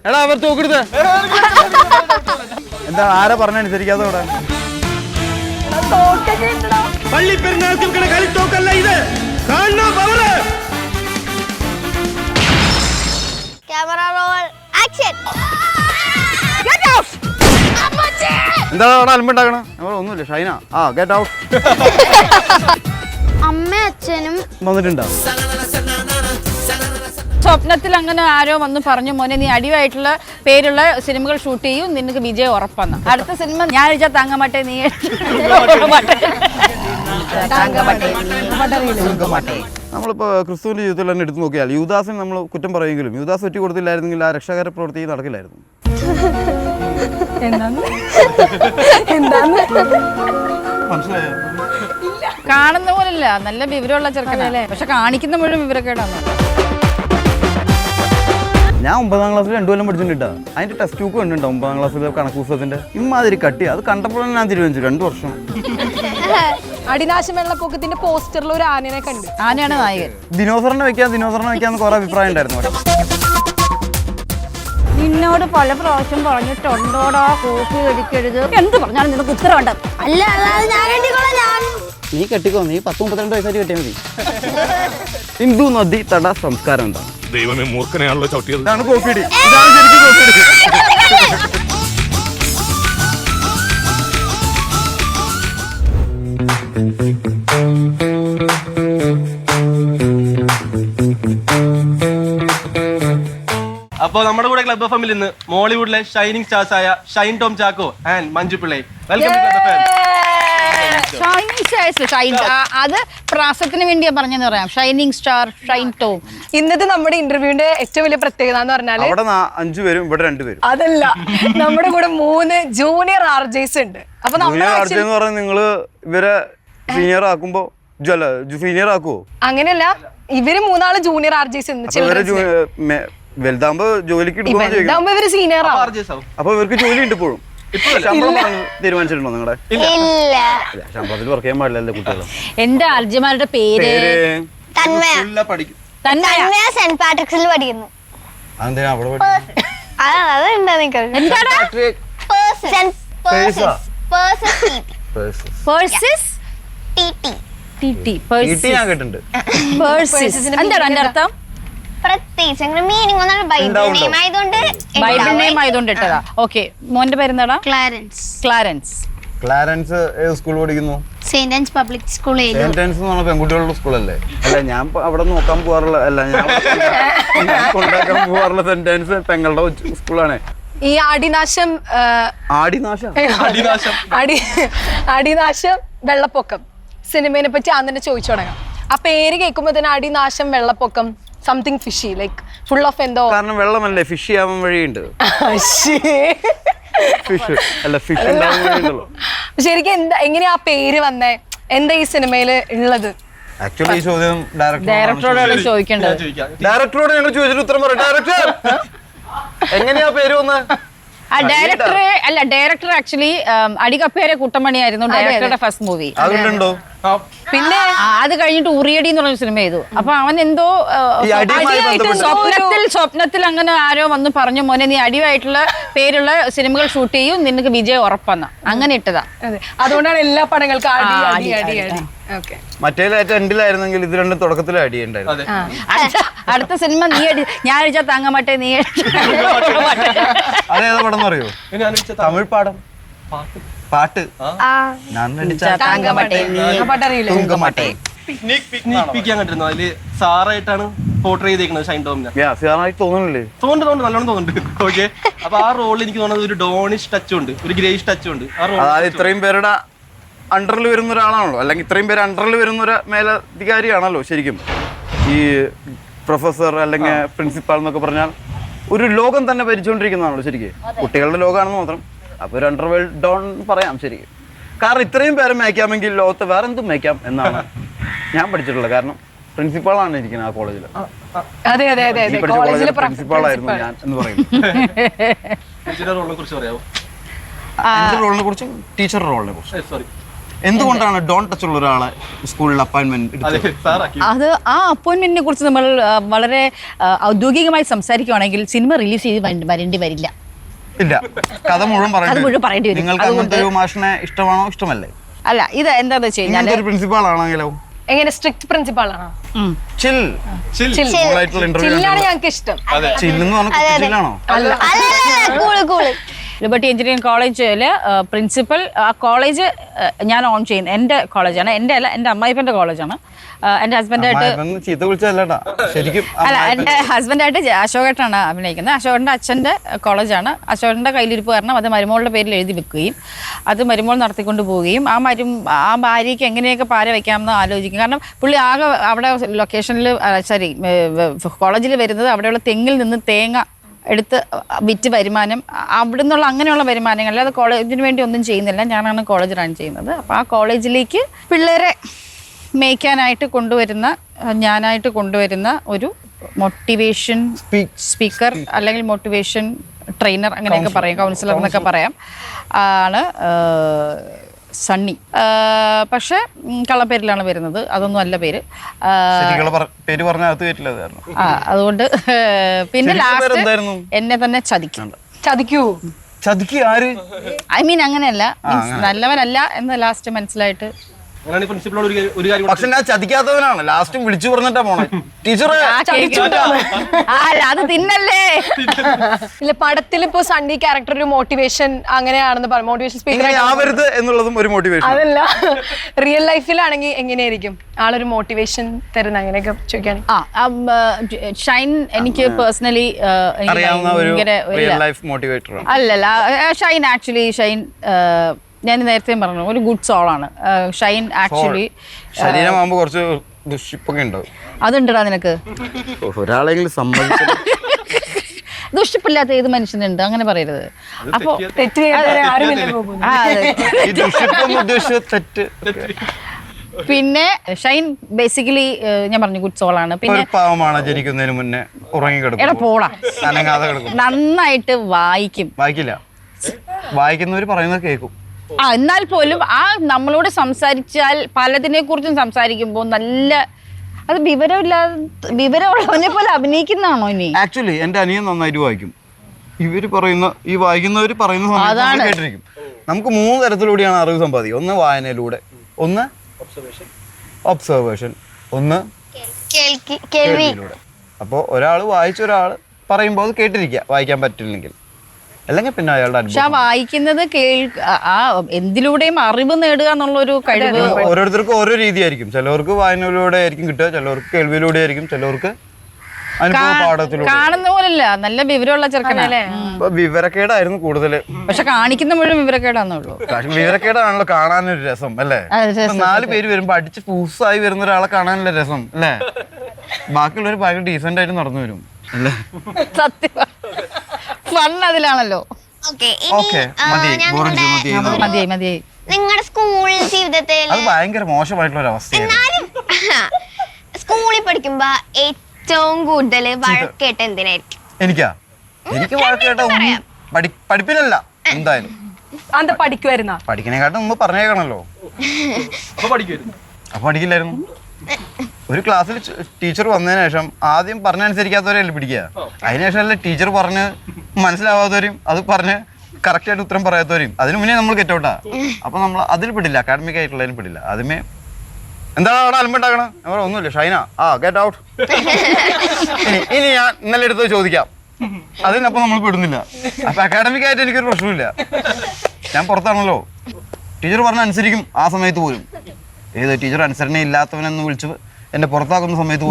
എടാ അവർ തോക്കെടുത്ത് എന്താ ആരാ പറഞ്ഞനുസരിക്കാതെ ഇവിടെ പള്ളിപ്പെരുന്നാൾക്കുള്ള കളിത്തോക്കല്ല ഇത്. എന്താണ് അവിടെ അലമ്പുണ്ടാക്കണ? ഒന്നുമില്ല ഷൈന. Get out. അമ്മയും അച്ഛനും വന്നിട്ടുണ്ടോ? സ്വപ്നത്തിൽ അങ്ങനെ ആരോ വന്ന് പറഞ്ഞു, മോനെ നീ അടിവായിട്ടുള്ള പേരുള്ള സിനിമകൾ ഷൂട്ട് ചെയ്യും, നിനക്ക് വിജയം ഉറപ്പാന്ന്. അടുത്ത സിനിമ ഞായറാഴ്ച താങ്കമാട്ടെ നീ നമ്മളിപ്പോൾ ക്രിസ്തുവിൻ്റെ ജീവിതത്തിൽ തന്നെ എടുത്തു നോക്കിയാൽ യൂദാസിന് നമ്മൾ കുറ്റം പറയുമെങ്കിലും യൂദാസ് ഒറ്റ കൊടുത്തില്ലായിരുന്നെങ്കിൽ ആ രക്ഷാകര പ്രവൃത്തി നടക്കില്ലായിരുന്നു. മനസ്സിലായോ? കാണുന്ന പോലല്ല, നല്ല വിവരമുള്ള ചെറുക്കനല്ലേ, പക്ഷെ കാണിക്കുന്ന മുഴുവൻ വിവരക്കേടാണ്. ഞാൻ 9ാം ക്ലാസ്സിൽ 2 കൊല്ലം പഠിച്ചിട്ടുണ്ടാ. അതിന്റെ ടെക്സ്റ്റ് ബുക്ക് കണ്ടിട്ടുണ്ടോ? 9ാം ക്ലാസ്സിലെ കണക്ക് പുസ്തകത്തിന്റെ ഇമാതിരി കട്ടി. അത് കണ്ടപ്പോഴാണ് ഞാൻ തീരുമാനിച്ചു 2 വർഷം. അടിനാശം വെള്ളപ്പൊക്കത്തിന്റെ പോസ്റ്ററിൽ ഒരു ആനയെ കണ്ടു. ആനയാണ് നായകൻ. ദിനോസറിനെ വെക്കാന്ന് കുറെ അഭിപ്രായം ഉണ്ടായിരുന്നു. നിന്നോട് പല പ്രാവശ്യം പറഞ്ഞിട്ടുണ്ടോടാ കോപ്പി അടിക്കരുത്. എന്ത് പറഞ്ഞാലും നിനക്ക് ഉത്തരവുണ്ട്. അല്ല ഞാൻ നീ കെട്ടിക്കോ, നീ 10-32 വയസ്സായിട്ട് കെട്ടിയാൽ മതി. ഹിന്ദു നദി തട സംസ്കാരം എന്താണ്? ദൈവമേ, മൂർഖനെയാണല്ലോ ചവിട്ടിയത്. ഇതാണ് കോപ്പിയടി. ഇതാണ് ശരിക്കും കോപ്പിയടി. അപ്പോൾ നമ്മുടെ കൂടെ ക്ലബ് എഫ്എമ്മിൽ ഇന്ന് മോളിവുഡിലെ ഷൈനിങ് സ്റ്റാർസ് ആയ Shine Tom Chacko and Manju Pillai. Welcome to club FM. അത് പ്രാസത്തിന് വേണ്ടിയാ പറഞ്ഞെന്ന് പറയാം. Shining star Shine Tom. ഇന്നത്തെ നമ്മുടെ ഇന്റർവ്യൂവിന്റെ ഏറ്റവും വലിയ പ്രത്യേകത എന്ന് പറഞ്ഞാല് അവിടെ 5 പേരും ഇവിടെ 2 പേരും. അതല്ല, നമ്മുടെ കൂടെ 3 ജൂനിയർ ആർജേസ് ഉണ്ട്. അപ്പൊ നിങ്ങള് ഇവരെ സീനിയർ ആക്കുമ്പോ സീനിയർ ആക്കുവോ? അങ്ങനെയല്ല, ഇവര് 3 ജൂനിയർ ആർജേസ് വലുതാകുമ്പോ ജോലിക്ക് ഇവര് സീനിയർ അപ്പൊ ഇവർക്ക് ജോലി ഉണ്ട് ഇപ്പോഴും. തീരുമാനിച്ചിട്ടുണ്ടോ നിങ്ങളുടെ? ശമ്പളത്തിൽ വർക്ക് ചെയ്യാൻ പാടില്ലല്ലോ കുട്ടികൾ. എന്റെ അർജുമാരുടെ പേര് സെന്റ് പാട്രിക്സിൽ പഠിക്കുന്നു. അതെന്തിനാ അവിടെ ഞാൻ കേട്ടിട്ടുണ്ട്. എന്താണ് എന്റെ അർത്ഥം? പ്രത്യേകിച്ച് മീനിങ് ഒന്നും ബൈബിൾ നെയിം ആയതുകൊണ്ട് ഇട്ടതാ. ഓക്കെ, മോന്റെ പേരെന്താടാ? ക്ലാരൻസ്. ക്ലാരൻസ്. ക്ലാരൻസ് ഏത് സ്കൂൾ പഠിക്കുന്നു? Saint Ann's Public School. Saint Ann's എന്ന് പറഞ്ഞ പെൺകുട്ടികളുടെ സ്കൂളല്ലേ? അല്ല, ഞാൻ അവിടെ നോക്കാൻ പോകാറുള്ള ഞാൻ കൊണ്ടാക്കാൻ പോകാറുള്ള സെന്റ് ആൻസ് പെങ്ങളുടെ സ്കൂളാണ്. ഈ അടിനാശം വെള്ളപ്പൊക്കം സിനിമയെ പറ്റി ആദ്യം ചോദിച്ചു തുടങ്ങാം. ആ പേര് കേൾക്കുമ്പോ തന്നെ അടിനാശം വെള്ളപ്പൊക്കം, something fishy, like full of എന്തോ. കാരണം വെള്ളമല്ലേ, ഫിഷ് ആവാൻ വഴിയുണ്ട്. ശരിക്കും എങ്ങനെയാ ആ പേര് വന്നേ? എന്താ ഈ സിനിമയില് ഉള്ളത്? ആക്ച്വലി ഈ ചോദ്യം ഡയറക്ടറോടാണ് ചോദിക്കേണ്ടത്. ഡയറക്ടറോട് ഞങ്ങൾ ചോദിച്ചിട്ട് ഉത്തരം പറയും. ഡയറക്ടർ, എങ്ങനെയാ പേര് വന്ന്? ഡയറക്ടർ ആക്ച്വലി അടികപ്പേരെ കുട്ടമണിയായിരുന്നു ഡയറക്ടറുടെ ഫസ്റ്റ് മൂവി. അതുണ്ടോ? പിന്നെ അത് കഴിഞ്ഞിട്ട് ഉറിയടി എന്ന് പറഞ്ഞ സിനിമ ചെയ്തു. അപ്പൊ അവൻ എന്തോ സ്വപ്നത്തിൽ അങ്ങനെ ആരോ വന്ന് പറഞ്ഞു, മോനെ നീ അടിവായിട്ടുള്ള പേരുള്ള സിനിമകൾ ഷൂട്ട് ചെയ്യും, നിനക്ക് വിജയം ഉറപ്പാന്ന്. അങ്ങനെ ഇട്ടതാ. അതുകൊണ്ടാണ് എല്ലാ പടങ്ങൾക്കും മറ്റേ എൻഡിലായിരുന്നെങ്കിൽ ഇത് രണ്ടും തുടക്കത്തിലും അടിയുണ്ടായിരുന്നു. അടുത്ത സിനിമ നീ ഞായറാഴ്ച താങ്കമാട്ടെ നീ അതേതാ പടം അറിയോ? തമിഴ് പാടം പാട്ട് അതില് സാറായിട്ടാണ് പോർട്രേ ചെയ്തേക്കുന്നത് ഷൈൻ ടോമിനെ. തോന്നുന്നില്ലേ? തോന്നുന്നുണ്ട്, നല്ലോണം തോന്നുന്നുണ്ട്. ഓക്കെ, അപ്പൊ ആ റോളിൽ എനിക്ക് തോന്നുന്നത് ഒരു ഡോണിഷ് ടച്ചും ഉണ്ട്, ഒരു ഗ്രേഷ് ടച്ചും ഉണ്ട്. അതായത് ഇത്രയും പേരുടെ അണ്ടറിൽ വരുന്ന ഒരാളാണല്ലോ, അല്ലെങ്കിൽ ഇത്രയും പേര് അണ്ടറിൽ വരുന്ന ഒരു മേലധികാരിയാണല്ലോ ശരിക്കും ഈ പ്രൊഫസർ അല്ലെങ്കിൽ പ്രിൻസിപ്പാൾ എന്നൊക്കെ പറഞ്ഞാൽ. ഒരു ലോകം തന്നെ ഭരിച്ചുകൊണ്ടിരിക്കുന്നതാണല്ലോ ശരിക്കും, കുട്ടികളുടെ ലോകമാണെന്ന് മാത്രം. അപ്പൊ ഒരു അണ്ടർവേൾഡ് ഡോൺ പറയാം ശരിക്കും. കാരണം ഇത്രയും പേരെ മേയ്ക്കാമെങ്കിൽ ലോകത്ത് വേറെ എന്തും മേയ്ക്കാം എന്നാണ് ഞാൻ പഠിച്ചിട്ടുള്ളത്. കാരണം പ്രിൻസിപ്പാളാണ് ഇരിക്കുന്നത് ആ കോളേജിൽ. പ്രിൻസിപ്പാളായിരുന്നു ഞാൻ എന്ന് പറയുന്നത്. റോളിനെ കുറിച്ച് പറയാമോ? റോളിനെ കുറിച്ചും ടീച്ചർ റോളിനെ കുറിച്ചും. സോറി, എന്തുകൊണ്ടാണ് ഡോൺ ടച്ച് ഉള്ള ഒരാളെ സ്കൂളിൽ അപ്പോയിന്റ്മെന്റ് അതെ സാറാക്കി അത് ആ അപ്പോയിന്റ്മെന്റിനെ കുറിച്ച് നമ്മൾ വളരെ ഔദ്യോഗികമായി സംസാരിക്കുകയാണെങ്കിൽ സിനിമ റിലീസ് ചെയ്ത് വരേണ്ടി വരില്ല. ഇല്ല, കഥ മുഴുവൻ പറയേണ്ടി വരും. നിങ്ങൾക്ക് അങ്ങനത്തെ ഒരു മാഷിനെ ഇഷ്ടമാണോ ഇഷ്ടമല്ലേ? അല്ല, ഇത് എന്താന്ന് വെച്ച് കഴിഞ്ഞാൽ ഇങ്ങനത്തെ ഒരു പ്രിൻസിപ്പാൾ ആണെങ്കിലോ എങ്ങനെ സ്ട്രിക്റ്റ് പ്രിൻസിപ്പാൾ ആണോ? ചിൽ ചില്ലാണ് ഞങ്ങൾക്ക് ഇഷ്ടം. ചില്ലെന്ന് പറഞ്ഞാൽ ചില്ലാണോ? കൂള് ലിബർട്ടി എഞ്ചിനീയറിംഗ് കോളേജിൽ പ്രിൻസിപ്പൽ, ആ കോളേജ് ഞാൻ ഓൺ ചെയ്യുന്നത് എൻ്റെ കോളേജാണ്. എൻ്റെ അല്ല, എൻ്റെ അമ്മായിപ്പൻ്റെ കോളേജാണ്. എൻ്റെ ഹസ്ബൻഡായിട്ട് ചീത്ത വിളിച്ചല്ലേട്ടാ ശരിക്കും. അല്ല, എൻ്റെ ഹസ്ബൻഡായിട്ട് അശോകേട്ടനാണ് അഭിനയിക്കുന്നത്. അശോകൻ്റെ അച്ഛൻ്റെ കോളേജാണ്. അശോകൻ്റെ കയ്യിലിരിപ്പ് കാരണം അത് മരുമോളുടെ പേരിൽ എഴുതി വെക്കുകയും അത് മരുമോൾ നടത്തിക്കൊണ്ട് പോവുകയും ആ ഭാര്യയ്ക്ക് എങ്ങനെയൊക്കെ പാര വയ്ക്കാമെന്ന് ആലോചിക്കും. കാരണം പുള്ളി ആകെ അവിടെ ലൊക്കേഷനിൽ കോളേജിൽ വരുന്നത് അവിടെയുള്ള തെങ്ങിൽ നിന്ന് തേങ്ങ എടുത്ത് വിറ്റ് വരുമാനം, അവിടെ നിന്നുള്ള അങ്ങനെയുള്ള വരുമാനങ്ങൾ, അല്ലാതെ കോളേജിന് വേണ്ടി ഒന്നും ചെയ്യുന്നില്ല. ഞാനാണ് കോളേജ് റൺ ചെയ്യുന്നത്. അപ്പോൾ ആ കോളേജിലേക്ക് പിള്ളേരെ മേയ്ക്കാനായിട്ട് ഞാനായിട്ട് കൊണ്ടുവരുന്ന ഒരു മോട്ടിവേഷൻ സ്പീക്കർ അല്ലെങ്കിൽ മോട്ടിവേഷൻ ട്രെയിനർ അങ്ങനെയൊക്കെ പറയാം, കൗൺസിലർ എന്നൊക്കെ പറയാം, ആണ് സണ്ണി. പക്ഷെ കള്ളപ്പേരിലാണ് വരുന്നത്, അതൊന്നും അല്ല പേര്. പേര് പറഞ്ഞാൽ അതുകൊണ്ട് പിന്നെ ലാസ്റ്റ് എന്നെ തന്നെ ചതിക്കൂ ആര്? ഐ മീൻ അങ്ങനെയല്ല, നല്ലവനല്ല എന്ന് ലാസ്റ്റ് മനസ്സിലായിട്ട്. പ്രിൻസിപ്പളോട് ഒരു കാര്യം പക്ഷെ ഞാൻ ചതിക്കാത്തവനാണ്. ലാസ്റ്റും വിളിച്ചു പറഞ്ഞിട്ടാ പോണേ, ടീച്ചറെ അത് തിന്നല്ലേ. ഇല്ല, പടത്തിൽ ഇപ്പൊ സണ്ണി ക്യാരക്ടർ ഒരു മോട്ടിവേഷൻ അങ്ങനെയാണെന്ന് പറയും, മോട്ടിവേഷൻ സ്പീക്കർ ആവരുത് എന്നുള്ളതും ഒരു മോട്ടിവേഷൻ. അതല്ല, റിയൽ ലൈഫിലാണെങ്കിൽ എങ്ങനെയായിരിക്കും ആളൊരു മോട്ടിവേഷൻ തരുന്ന, അങ്ങനെയൊക്കെ ചോദിക്കുകയാണെങ്കിൽ? ഷൈൻ എനിക്ക് പേഴ്സണലി അറിയാവുന്ന ഒരു റിയൽ ലൈഫ് മോട്ടിവേറ്റർ അല്ലല്ല. ഷൈൻ ഞാൻ നേരത്തെ പറഞ്ഞു ഒരു ഗുഡ് സോളാണ് ഷൈൻ. ആക്ച്വലി ശരീരമാകുമ്പോ കുറച്ച് ദുഷിപ്പൊക്കെ ഉണ്ടാവും. അതുണ്ടടാ നിനക്ക്? ഒരാളെങ്കിലും സമ്മതിച്ചു. ദുഷിപ്പില്ലാത്ത ഏത് മനുഷ്യനുണ്ട്, അങ്ങനെ പറയരുത്. അപ്പൊ പിന്നെ ഷൈൻ ബേസിക്കലി ഞാൻ പറഞ്ഞു ഗുഡ് സോളാണ്. പിന്നെ പാവമാണ്, ജനിക്കുന്നതിന് മുന്നേ ഉറങ്ങിക്കിടക്കും, പോടാ, നന്നായിട്ട് വായിക്കില്ല, വായിക്കുന്നവര് പറയുന്നത് കേൾക്കും. എന്നാൽ പോലും ആ നമ്മളോട് സംസാരിച്ചാൽ പലതിനെ കുറിച്ചും സംസാരിക്കുമ്പോൾ നല്ല അത് വിവരമുള്ളവനെ പോലെ അഭിനയിക്കുന്നതാണോ ഇനി? ആക്ച്വലി എന്റെ അനിയൻ നന്നായിട്ട് വായിക്കും. വായിക്കുന്നവര് പറയുന്ന സമയത്ത് കേട്ടിരിക്കും. നമുക്ക് 3 തരത്തിലൂടെയാണ് അറിവ് സമ്പാദിക്കുക. ഒന്ന് വായനയിലൂടെ, ഒന്ന് ഒബ്സർവേഷൻ, ഒന്ന് കേൾവിയിലൂടെ. അപ്പോൾ ഒരാൾ വായിച്ച ഒരാൾ പറയുമ്പോൾ അത് കേട്ടിരിക്കുക, വായിക്കാൻ പറ്റില്ലെങ്കിൽ. അല്ലെങ്കിൽ പിന്നെ അയാളുടെ അനുഭവം. വായിക്കുന്നത് എന്തിലൂടെയും അറിവ് നേടുക എന്നുള്ളൊരു കഴിവ് ഓരോരുത്തർക്കും ഓരോ രീതിയായിരിക്കും. ചിലവർക്ക് വായനയിലൂടെ ആയിരിക്കും കിട്ടുക, ചിലവർക്ക് കേൾവിയിലൂടെ ആയിരിക്കും, ചിലവർക്ക് അനുഭവ പാഠത്തിലൂടെ. കാണുന്ന പോലല്ല, നല്ല വിവരമുള്ള ചെറുക്കനല്ലേ. വിവരക്കേടായിരുന്നു കൂടുതല്, പക്ഷെ കാണിക്കുന്ന മുഴുവൻ വിവരക്കേടാന്നുള്ളൂ. വിവരക്കേടാണല്ലോ കാണാനൊരു രസം അല്ലേ? 4 പേര് വരുമ്പോ അടിച്ച് പൂസായി വരുന്ന ഒരാളെ കാണാനുള്ള രസം അല്ലേ? ബാക്കിയുള്ളവർ ഭയങ്കര ഡീസന്റ് ആയിട്ട് നടന്നു വരും അല്ലേ? സത്യം, ഫൺ അതിലാണല്ലോ. മതിയായി. നിങ്ങളുടെ സ്കൂൾ ജീവിതത്തിൽ അത് ഭയങ്കര മോശമായിട്ടുള്ള ഒരു അവസ്ഥയാണ്. സ്കൂളിൽ പഠിക്കുമ്പോ ഏറ്റവും കൂടുതൽ വഴക്കേട്ട എന്തിനായിരിക്കും? എനിക്ക് വഴക്കേട്ട പഠിപ്പിലല്ല, എന്തായാലും പഠിക്കണേക്കാട്ടും മുമ്പ് പറഞ്ഞേക്കണല്ലോ. അപ്പൊ പഠിക്കില്ലായിരുന്നു. ഒരു ക്ലാസ്സിൽ ടീച്ചർ വന്നതിന് ശേഷം ആദ്യം പറഞ്ഞനുസരിക്കാത്തവരെയല്ലേ പിടിക്കുക. അതിനുശേഷം അല്ലേ ടീച്ചർ പറഞ്ഞ് മനസ്സിലാവാത്തവരും അത് പറഞ്ഞ് കറക്റ്റായിട്ട് ഉത്തരം പറയാത്തവരും. അതിനു മുന്നേ നമ്മൾ ഗെറ്റ് ഔട്ടാ. അപ്പൊ നമ്മൾ അതിൽ പെടില്ല, അക്കാഡമിക് ആയിട്ടുള്ളതിന് പെടില്ല. ആദ്യമേ എന്താണ് അവിടെ അലമ്പുണ്ടാക്കണം? ഒന്നുമില്ല ഷൈന, ഗെറ്റ് ഔട്ട്. ഇനി ഞാൻ ഇന്നലെ എടുത്ത് ചോദിക്കാം, അതിനപ്പം നമ്മൾ പെടുന്നില്ല. അപ്പൊ അക്കാഡമിക് ആയിട്ട് എനിക്കൊരു പ്രശ്നമില്ല, ഞാൻ പുറത്താണല്ലോ. ടീച്ചർ പറഞ്ഞ അനുസരിക്കും ആ സമയത്ത് പോലും. ഏത് ടീച്ചർ അനുസരണ ഇല്ലാത്തവനെന്ന് വിളിച്ച് എന്നെ പുറത്താക്കുന്ന സമയത്ത്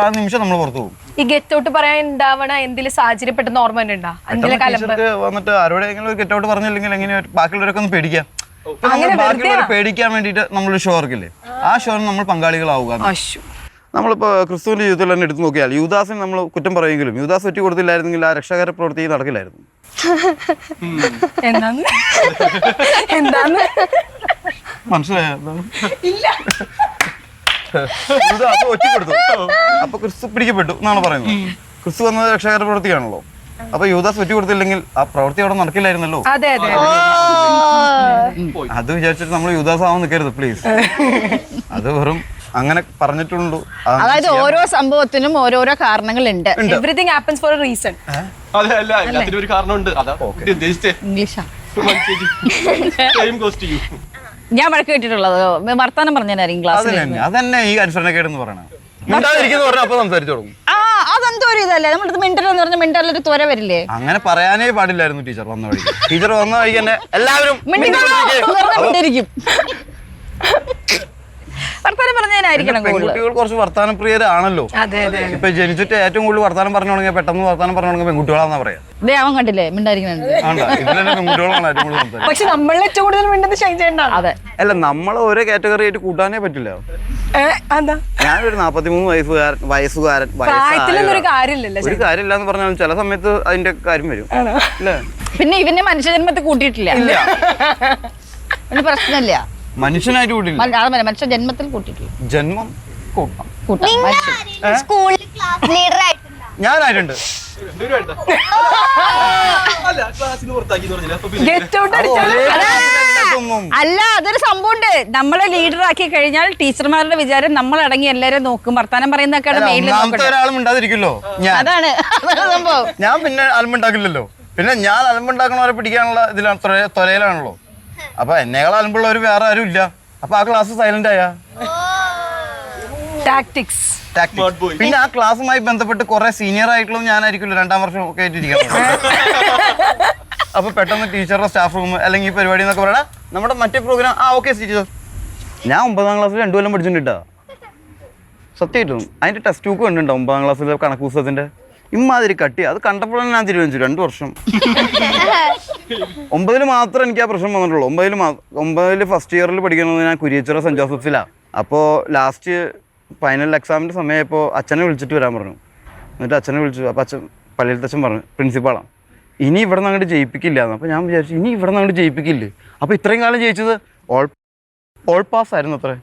ആ നിമിഷം നമ്മൾ പുറത്തു പോകും. ഈ ഗെറ്റ് ഔട്ട് പറയാൻ ഉണ്ടാവണ എന്തെങ്കിലും സാഹചര്യപ്പെട്ട ഓർമ്മ വന്നിട്ട് ആരോടെങ്കിലും ഗെറ്റ് ഔട്ട് പറഞ്ഞില്ലെങ്കിൽ എങ്ങനെ ബാക്കിയുള്ളവരൊക്കെ ഒന്ന് പേടിക്കാം. ബാക്കിയുള്ളവരെ പേടിക്കാൻ വേണ്ടിയിട്ട് നമ്മളൊരു ഷോ ഇറക്കില്ലേ, ആ ഷോയിൽ നമ്മൾ പങ്കാളികളാവുക. നമ്മളിപ്പോൾ ക്രിസ്തുവിന്റെ ജീവിതത്തിൽ തന്നെ എടുത്തു നോക്കിയാൽ യൂദാസിന് നമ്മൾ കുറ്റം പറയുമെങ്കിലും യൂദാസ് ഒറ്റ കൊടുത്തില്ലായിരുന്നെങ്കിൽ ആ രക്ഷാകര പ്രവൃത്തി നടക്കില്ലായിരുന്നു. മനസ്സിലായോ? യൂദാസ് ഒറ്റ കൊടുത്തു, അപ്പൊ ക്രിസ്തു പിടിക്കപ്പെട്ടു എന്നാണ് പറയുന്നത്. ക്രിസ്തു വന്നത് രക്ഷാകര പ്രവൃത്തിയാണല്ലോ. അപ്പൊ യൂദാസ് വെട്ടി കൊടുത്തില്ലെങ്കിൽ ആ പ്രവൃത്തി അവിടെ നടക്കില്ലായിരുന്നല്ലോ. അതെ അതെ അത് വിചാരിച്ചിട്ട് നമ്മൾ യൂദാസ് ആവാൻ നിൽക്കരുത് പ്ലീസ്. അത് വെറും അങ്ങനെ പറഞ്ഞിട്ടുള്ളൂ. അതായത് ഓരോ സംഭവത്തിനും ഓരോരോ കാരണങ്ങളുണ്ട്. Everything happens four A reason. അതെ അല്ല എല്ലാത്തിനും ഒരു കാരണമുണ്ട്. അതാ ഉദ്ദേശിച്ചേ. ഇംഗ്ലീഷാ Same goes to you. ഞാൻ വഴക്ക് കേട്ടിട്ടുള്ളത് വർത്താനം പറഞ്ഞായിരിക്കും ക്ലാസ്സിൽ. അതന്നെ ഈ അനുസരണക്കേടെന്ന് പറയണത്. മിണ്ടാതിരിക്കുന്നു പറഞ്ഞാൽ അപ്പൊ സംസാരിച്ചു തുടങ്ങും. അതെന്തോ ഒരു ഇതല്ലേ നമ്മുടെ മിണ്ടലെന്ന് പറഞ്ഞ മിണ്ടലൊരു ത്വര വരില്ലേ? അങ്ങനെ പറയാനേ പാടില്ലായിരുന്നു ടീച്ചർ വന്ന വഴി. ടീച്ചർ വന്ന വഴിക്ക് തന്നെ എല്ലാവരും മിണ്ടിരിക്കും. വർത്താനം പറഞ്ഞതിനായിരിക്കണം. പെൺകുട്ടികൾ കുറച്ച് വർത്താനം പ്രിയരാണല്ലോ. ഇപ്പൊ ജനിച്ചിട്ട് ഏറ്റവും കൂടുതൽ വർത്താനം പറഞ്ഞു തുടങ്ങിയ പെട്ടെന്ന് വർത്താനം പറഞ്ഞു തുടങ്ങിയ പെൺകുട്ടികളാണെന്നാ പറയാ. ദേ അവൻ കണ്ടില്ലേ മിണ്ടായിരിക്കുന്നുണ്ട്. ഇതിലെ പെൺകുട്ടികളാണ് ഏറ്റവും കൂടുതൽ സംസാരിക്കുന്നത്. പക്ഷെ നമ്മൾ ഏറ്റവും കൂടുതൽ മിണ്ടുന്നത് ഷൈൻ ചേട്ടനാണ്. അതെ. അല്ല നമ്മളെ ഓരോ കാറ്റഗറി ആയിട്ട് കൂട്ടാനേ പറ്റില്ല. എന്താ ഞാനൊരു 43 വയസ്സുകാരൻ പ്രായത്തിലൊന്നും ഒരു കാര്യമില്ലല്ലോ. ഒരു കാര്യമില്ല എന്ന് പറഞ്ഞാൽ ചില സമയത്ത് അതിന്റെ കാര്യം വരും അല്ലേ? പിന്നെ ഇവന്റെ മനുഷ്യജന്മത്തിൽ കൂട്ടിയിട്ടില്ല. പ്രശ്നമില്ല. മനുഷ്യനായിട്ട് കൂട്ടില്ല. മനുഷ്യ ജന്മത്തിൽ കൂട്ടിയിട്ടില്ല. ജന്മം കൂട്ടാം. സ്കൂളിൽ ക്ലാസ് ലീഡർ ആയിട്ടുണ്ടോ? ഞാനായിട്ടുണ്ട്. അല്ല അതൊരു സംഭവമുണ്ട്. നമ്മളെ ലീഡർ ആക്കി കഴിഞ്ഞാൽ ടീച്ചർമാരുടെ വിചാരം നമ്മളടങ്ങി എല്ലാരും നോക്കും. വർത്താനം പറയുന്നതൊക്കെ ഒരാളും ഉണ്ടാതിരിക്കല്ലോ. അതാണ് സംഭവം. ഞാൻ പിന്നെ അലമ്പുണ്ടാക്കില്ലല്ലോ. പിന്നെ ഞാൻ അലമ്പുണ്ടാക്കണവരെ പിടിക്കാനുള്ള ഇതിലാണ് തൊലയിലാണല്ലോ. അപ്പൊ എന്നേക്കാൾ അലമ്പുള്ളവർ വേറെ ആരും ഇല്ല. അപ്പൊ ആ ക്ലാസ് സൈലന്റ് ആയ ടാക്ടിക്സ്. പിന്നെ ആ ക്ലാസ്സുമായി ബന്ധപ്പെട്ട് കുറെ സീനിയർ ആയിട്ടുള്ള ഞാനായിരിക്കുമല്ലോ 2ാം വർഷം ഒക്കെ ആയിട്ടിരിക്കുന്നത്. അപ്പൊ പെട്ടെന്ന് ടീച്ചറുടെ സ്റ്റാഫ് റൂം അല്ലെങ്കിൽ ഈ പരിപാടി എന്നൊക്കെ പറയണ നമ്മുടെ മറ്റേ പ്രോഗ്രാം ഓക്കെ ടീച്ചർ. ഞാൻ 9ാം ക്ലാസ്സിൽ 2 കൊല്ലം പഠിച്ചിട്ടുണ്ടാ. സത്യമായിട്ടും അതിന്റെ ടെക്സ്റ്റ് ബുക്ക് കണ്ടിട്ടുണ്ടോ? 9ാം ക്ലാസ്സിലെ കണക്ക് പുസ്തകത്തിന്റെ ഇമ്മാതിരി കട്ടി. അത് കണ്ടപ്പോഴാണ് ഞാൻ തീരുമാനിച്ചു 2 വർഷം. 9ൽ മാത്രം എനിക്ക് ആ പ്രശ്നം വന്നിട്ടുള്ളൂ. 9ൽ ഫസ്റ്റ് ഇയറിൽ പഠിക്കുന്നത് ഞാൻ കുരിയച്ചിറ സെന്റ് ജോസഫ്സിലാണ്. അപ്പോൾ ലാസ്റ്റ് ഫൈനൽ എക്സാമിൻ്റെ സമയമായപ്പോൾ അച്ഛനെ വിളിച്ചിട്ട് വരാൻ പറഞ്ഞു. എന്നിട്ട് അച്ഛനെ വിളിച്ചു. അപ്പോൾ അച്ഛൻ പള്ളിയിലത്തെ അച്ഛൻ പറഞ്ഞു പ്രിൻസിപ്പാളാണ് ഇനി ഇവിടെ നിന്ന് അങ്ങോട്ട് ജയിപ്പിക്കില്ല എന്ന്. അപ്പോൾ ഞാൻ വിചാരിച്ചു ഇനി ഇവിടെ നിന്ന് അങ്ങോട്ട് ജയിപ്പിക്കില്ലേ. അപ്പോൾ ഇത്രയും കാലം ജയിച്ചത് ഓൾ പാസ് ആയിരുന്നു അത്രേ.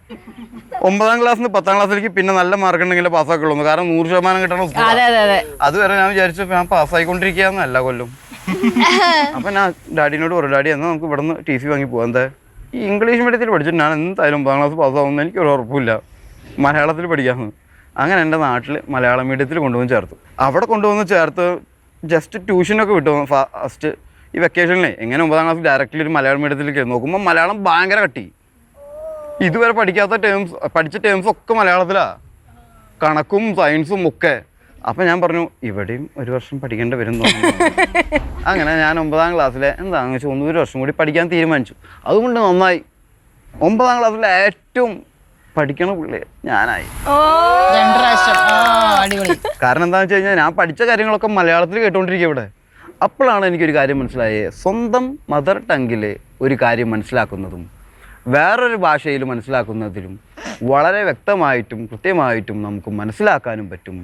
9ാം ക്ലാസ്സിൽ നിന്ന് 10ാം ക്ലാസ്സിലേക്ക് പിന്നെ നല്ല മാർക്ക് ഉണ്ടെങ്കിൽ പാസ്സാക്കുള്ളൂ. കാരണം 100% കിട്ടണം. അതുവരെ ഞാൻ വിചാരിച്ചു ഞാൻ പാസ്സായിക്കൊണ്ടിരിക്കുകയെന്ന് എല്ലാ കൊല്ലം. അപ്പം ഞാൻ ഡാഡിനോട് പറഞ്ഞു ഡാഡി എന്നാൽ നമുക്ക് ഇവിടെ നിന്ന് TC വാങ്ങി പോകാം. എന്താ ഈ ഇംഗ്ലീഷ് മീഡിയത്തിൽ പഠിച്ചിട്ട് ഞാൻ എന്തായാലും 9ാം ക്ലാസ് പാസ്സാവുമെന്ന് എനിക്കൊരു ഉറപ്പില്ല. മലയാളത്തിൽ പഠിക്കാമെന്ന്. അങ്ങനെ എൻ്റെ നാട്ടിൽ മലയാളം മീഡിയത്തിൽ കൊണ്ടുവന്ന് ചേർത്തു. അവിടെ കൊണ്ടുവന്ന് ചേർത്ത് ജസ്റ്റ് ട്യൂഷനൊക്കെ വിട്ടു. ഫസ്റ്റ് ഈ വെക്കേഷനിലെ എങ്ങനെ 9ാം ക്ലാസ് ഡയറക്റ്റ്ലി ഒരു മലയാളം മീഡിയത്തിലേക്ക് നോക്കുമ്പോൾ മലയാളം ഭയങ്കര കട്ടി. ഇതുവരെ പഠിക്കാത്ത പഠിച്ച ടേംസ് ഒക്കെ മലയാളത്തിലാണ്, കണക്കും സയൻസും ഒക്കെ. അപ്പം ഞാൻ പറഞ്ഞു ഇവിടെയും 1 വർഷം പഠിക്കേണ്ടി വരും തോന്നുന്നു. അങ്ങനെ ഞാൻ 9ാം ക്ലാസ്സിലെ എന്താണെന്ന് വെച്ചാൽ 1 വർഷം കൂടി പഠിക്കാൻ തീരുമാനിച്ചു. അതുകൊണ്ട് നന്നായി. 9ാം ക്ലാസ്സിലെ ഏറ്റവും പഠിക്കണ പുള്ളി ഞാനായി. കാരണം എന്താണെന്ന് വെച്ച് കഴിഞ്ഞാൽ ഞാൻ പഠിച്ച കാര്യങ്ങളൊക്കെ മലയാളത്തിൽ കേട്ടുകൊണ്ടിരിക്കുക ഇവിടെ. അപ്പോഴാണ് എനിക്കൊരു കാര്യം മനസ്സിലായത്. സ്വന്തം മദർ ടങ്ങിൽ ഒരു കാര്യം മനസ്സിലാക്കുന്നതും വേറൊരു ഭാഷയിൽ മനസ്സിലാക്കുന്നതിലും വളരെ വ്യക്തമായിട്ടും കൃത്യമായിട്ടും നമുക്ക് മനസ്സിലാക്കാനും പറ്റും.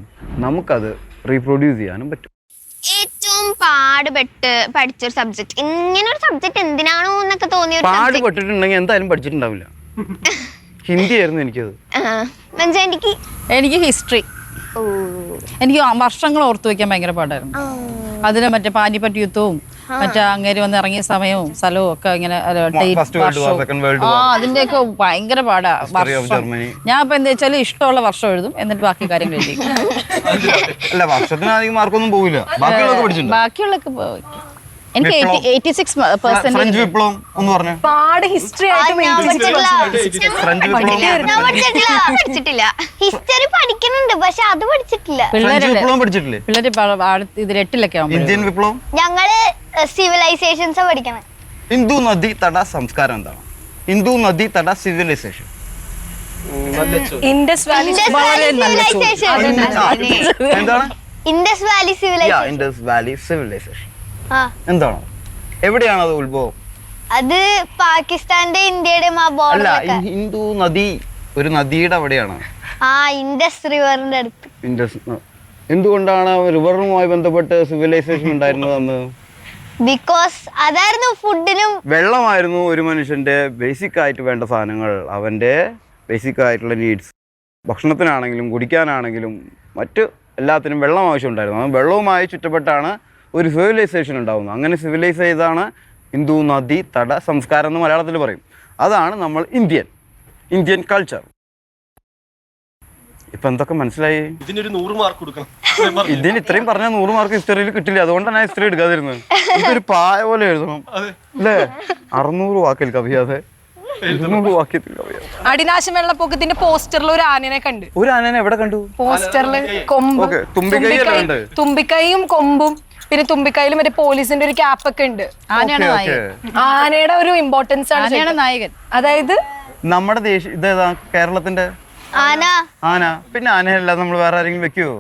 നമുക്കത് റീപ്രൊഡ്യൂസ് ചെയ്യാനും പറ്റും. ഏറ്റവും പാടുപെട്ട് പഠിച്ചൊരു സബ്ജക്ട്, ഇങ്ങനെ ഒരു സബ്ജക്ട് എന്തിനാണോ എന്നൊക്കെ തോന്നിയ പാടുപെട്ടിട്ടുണ്ടെങ്കിൽ എന്തായാലും പഠിച്ചിട്ടുണ്ടാവില്ല. ഹിന്ദി ആയിരുന്നു എനിക്കത്. എനിക്ക് ഹിസ്റ്ററി. എനിക്ക് വർഷങ്ങൾ ഓർത്തു വെക്കാൻ ഭയങ്കര പാടായിരുന്നു. അതിന് മറ്റേ പാനിപ്പട്ട് യുദ്ധവും മറ്റേ അങ്ങേര് വന്ന് ഇറങ്ങിയ സമയവും സ്ഥലവും ഒക്കെ ഇങ്ങനെ അതിന്റെയൊക്കെ ഭയങ്കര പാടാ. ഞാൻ ഇപ്പൊ എന്താ വെച്ചാൽ ഇഷ്ടമുള്ള വർഷം എഴുതും, എന്നിട്ട് ബാക്കി കാര്യങ്ങൾ എഴുതി. ബാക്കിയുള്ളൊക്കെ എനിക്ക് 86% വിപ്ലവം എന്ന് പറഞ്ഞു. ഹിസ്റ്ററി പഠിച്ചിട്ടില്ല. ഹിസ്റ്ററി പഠിക്കുന്നുണ്ട്, പക്ഷെ അത് പഠിച്ചിട്ടില്ല. പിള്ളേര് ഇതിൽ 8ലൊക്കെ ആവുമ്പോൾ ഇന്ത്യൻ വിപ്ലവം ഞങ്ങള് സിവിലൈസേഷൻസ് പഠിക്കണം. ഹിന്ദു നദി തട സംസ്കാരം എന്താണ്? ഹിന്ദു നദി തട സിവിലൈസേഷൻ. ഇൻഡസ് വാലി എന്താണ്? Indus valley civilization. Indus valley civilization എന്താണ്? എവിടെയാണ് അത് ഉത്ഭവം? അത് പാകിസ്ഥാന്റെ ഇന്ത്യയുടെ അല്ല, ഹിന്ദു നദി ഒരു നദിയുടെ അവിടെയാണ്. ഇൻഡസ് റിവറിന്റെ അടുത്ത്. ഇൻഡസ്. എന്തുകൊണ്ടാണ് റിവറുമായി ബന്ധപ്പെട്ട് സിവിലൈസേഷൻ ഉണ്ടായിരുന്നത് അന്ന്? ബിക്കോസ് അതായിരുന്നു ഫുഡിനും വെള്ളമായിരുന്നു ഒരു മനുഷ്യന്റെ ബേസിക് ആയിട്ട് വേണ്ട സാധനങ്ങൾ. അവന്റെ ബേസിക് ആയിട്ടുള്ള നീഡ്സ്, ഭക്ഷണത്തിനാണെങ്കിലും കുടിക്കാനാണെങ്കിലും മറ്റ് എല്ലാത്തിനും വെള്ളം ആവശ്യമുണ്ടായിരുന്നു. വെള്ളവുമായി ചുറ്റപ്പെട്ടാണ് ഒരു സിവിലൈസേഷൻ ഉണ്ടാകുന്നു. അങ്ങനെ സിവിലൈസ് ചെയ്താണ് ഹിന്ദു നദി തട സംസ്കാരം എന്ന് മലയാളത്തിൽ പറയും. അതാണ് നമ്മൾ ഇന്ത്യൻ കൾച്ചർ. ഇപ്പം എന്തൊക്കെ മനസ്സിലായി? ഇതിനൊരു 100 മാർക്ക് കൊടുക്കണം. ഇതിന് ഇത്രയും പറഞ്ഞാൽ 100 മാർക്ക് ഹിസ്റ്ററിയിൽ കിട്ടില്ല. അതുകൊണ്ടാണ് ഹിസ്റ്ററി എടുക്കാതിരുന്നത്. ഇതൊരു പായ പോലെ എഴുതണം അല്ലേ? 600 വാക്കിൽ കവിയാതെ 200 വാക്യത്തിൽ കവിയാതെ. അടിനാശം വെള്ളപ്പൊക്കത്തിന്റെ പോസ്റ്ററിൽ ഒരു ആനനെ കണ്ട്. ഒരു ആനനെ എവിടെ കണ്ടു? പോസ്റ്ററിൽ കൊമ്പ്, ഓക്കെ, തുമ്പിക്കൈ ഉണ്ട്. തുമ്പിക്കൈയും കൊമ്പും പിന്നെ തുമ്പിക്കൈയിലും മറ്റേ പോലീസിന്റെ ഒരു ക്യാപ്പൊക്കെ ഉണ്ട്. ആനയാണ് നായകൻ. ആനയുടെ ഒരു ഇമ്പോർട്ടൻസ് ആണ്. ആനയാണ് നായകൻ. അതായത് നമ്മുടെ ഇതേതാ കേരളത്തിന്റെ ആന. പിന്നെ ആനയല്ലാതെ നമ്മൾ വേറെ ആരെങ്കിലും വെക്കുവോ?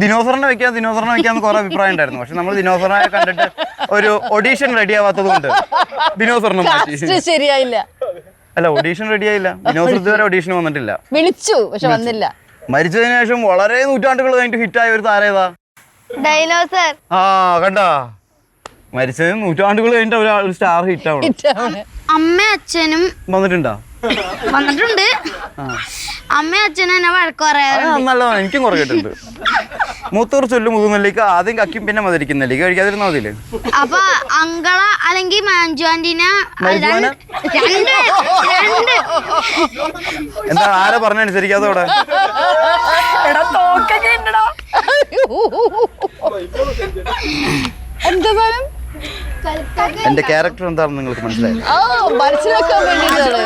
ദിനോസറിനെ വെക്കാന്ന് കുറെ അഭിപ്രായം ഉണ്ടായിരുന്നു. പക്ഷെ നമ്മൾ ദിനോസറിനെ കണ്ടിട്ട് ഒരു ഓഡീഷൻ റെഡി ആവാത്തത് കൊണ്ട് ദിനോസറിനെ മാറ്റി. ശരിയായില്ല. അല്ല, ഓഡീഷൻ റെഡി ആയില്ല. ദിനോസർ ഇതുവരെ ഓഡീഷൻ വന്നിട്ടില്ല. വിളിച്ചു പക്ഷെ വന്നില്ല. മരിച്ചതിന് ശേഷം വളരെ നൂറ്റാണ്ടുകൾ കഴിഞ്ഞിട്ട് ഹിറ്റായ ഒരു താരേതാ? ഡൈനോസർ. ആ കണ്ടാ, മരിച്ചതിന് നൂറ്റാണ്ടുകൾ കഴിഞ്ഞിട്ട് ഒരു സ്റ്റാർ ഹിറ്റ് ആവണം. അമ്മയും അച്ഛനും വന്നിട്ടുണ്ടോ? വന്നിട്ടുണ്ട്. അമ്മയും അച്ഛനും എന്നെ വഴക്ക് പറയാറുണ്ട്. നല്ലതാണ്, എനിക്കും കുറെ കേട്ടിട്ടുണ്ട്. മൂത്തൂർ ചൊല്ലും മുതുനെല്ലിക്ക ആദ്യം കക്കും പിന്നെ മധുരിക്കും. നെല്ലിക്ക കഴിക്കാതിരുന്ന മതിയില്ലേ? അപ്പൊ അങ്കള അല്ലെങ്കിൽ മാഞ്ചു ആന്റീന എന്താ ആരാ പറഞ്ഞനുസരിക്കാതെ അവിടെ? എന്താ സാധനം? എന്റെ ക്യാരക്ടർ എന്താണെന്ന് നിങ്ങൾക്ക് മനസ്സിലായി? മനസ്സിലാക്കാൻ വേണ്ടിയിട്ടാണ്.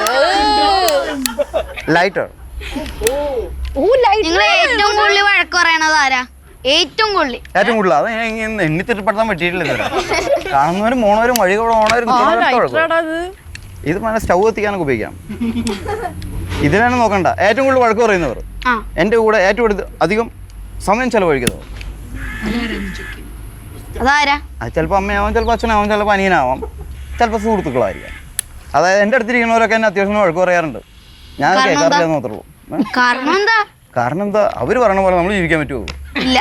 ലൈറ്റർ. നിങ്ങൾ ഏറ്റവും കൂടുതൽ വഴക്ക് പറയണത് ആരാ? ഏറ്റവും കൂടുതൽ അത് എണ്ണി തിട്ടപ്പെടുത്താൻ പറ്റിയിട്ടില്ല ഇതുവരെ. കാണുന്നവരും മോണവരും വഴി ഓണവരും ഇത് മന സ്റ്റൗ എത്തിക്കാനൊക്കെ ഉപയോഗിക്കാം. ഇതിനാണ് നോക്കണ്ട. ഏറ്റവും കൂടുതൽ വഴക്ക് പറയുന്നവർ എന്റെ കൂടെ ഏറ്റവും അധികം സമയം ചെലവഴിക്കുന്നത് അതാരാ? അത് ചിലപ്പോൾ അമ്മയാവാം, ചിലപ്പോൾ അച്ഛനാവാം, ചിലപ്പോൾ അനിയനാവാം, ചിലപ്പോൾ സുഹൃത്തുക്കളായിരിക്കാം. അതായത് എൻ്റെ അടുത്തിരിക്കുന്നവരൊക്കെ എന്നെ അത്യാവശ്യം വഴക്ക് പറയാറുണ്ട്. ഞാൻ കേൾക്കാറില്ലെന്ന് മാത്രമേ ഉള്ളൂ. കാരണം എന്താ? അവർ പറയണ പോലെ നമ്മൾ ജീവിക്കാൻ പറ്റുമോ? ഇല്ല.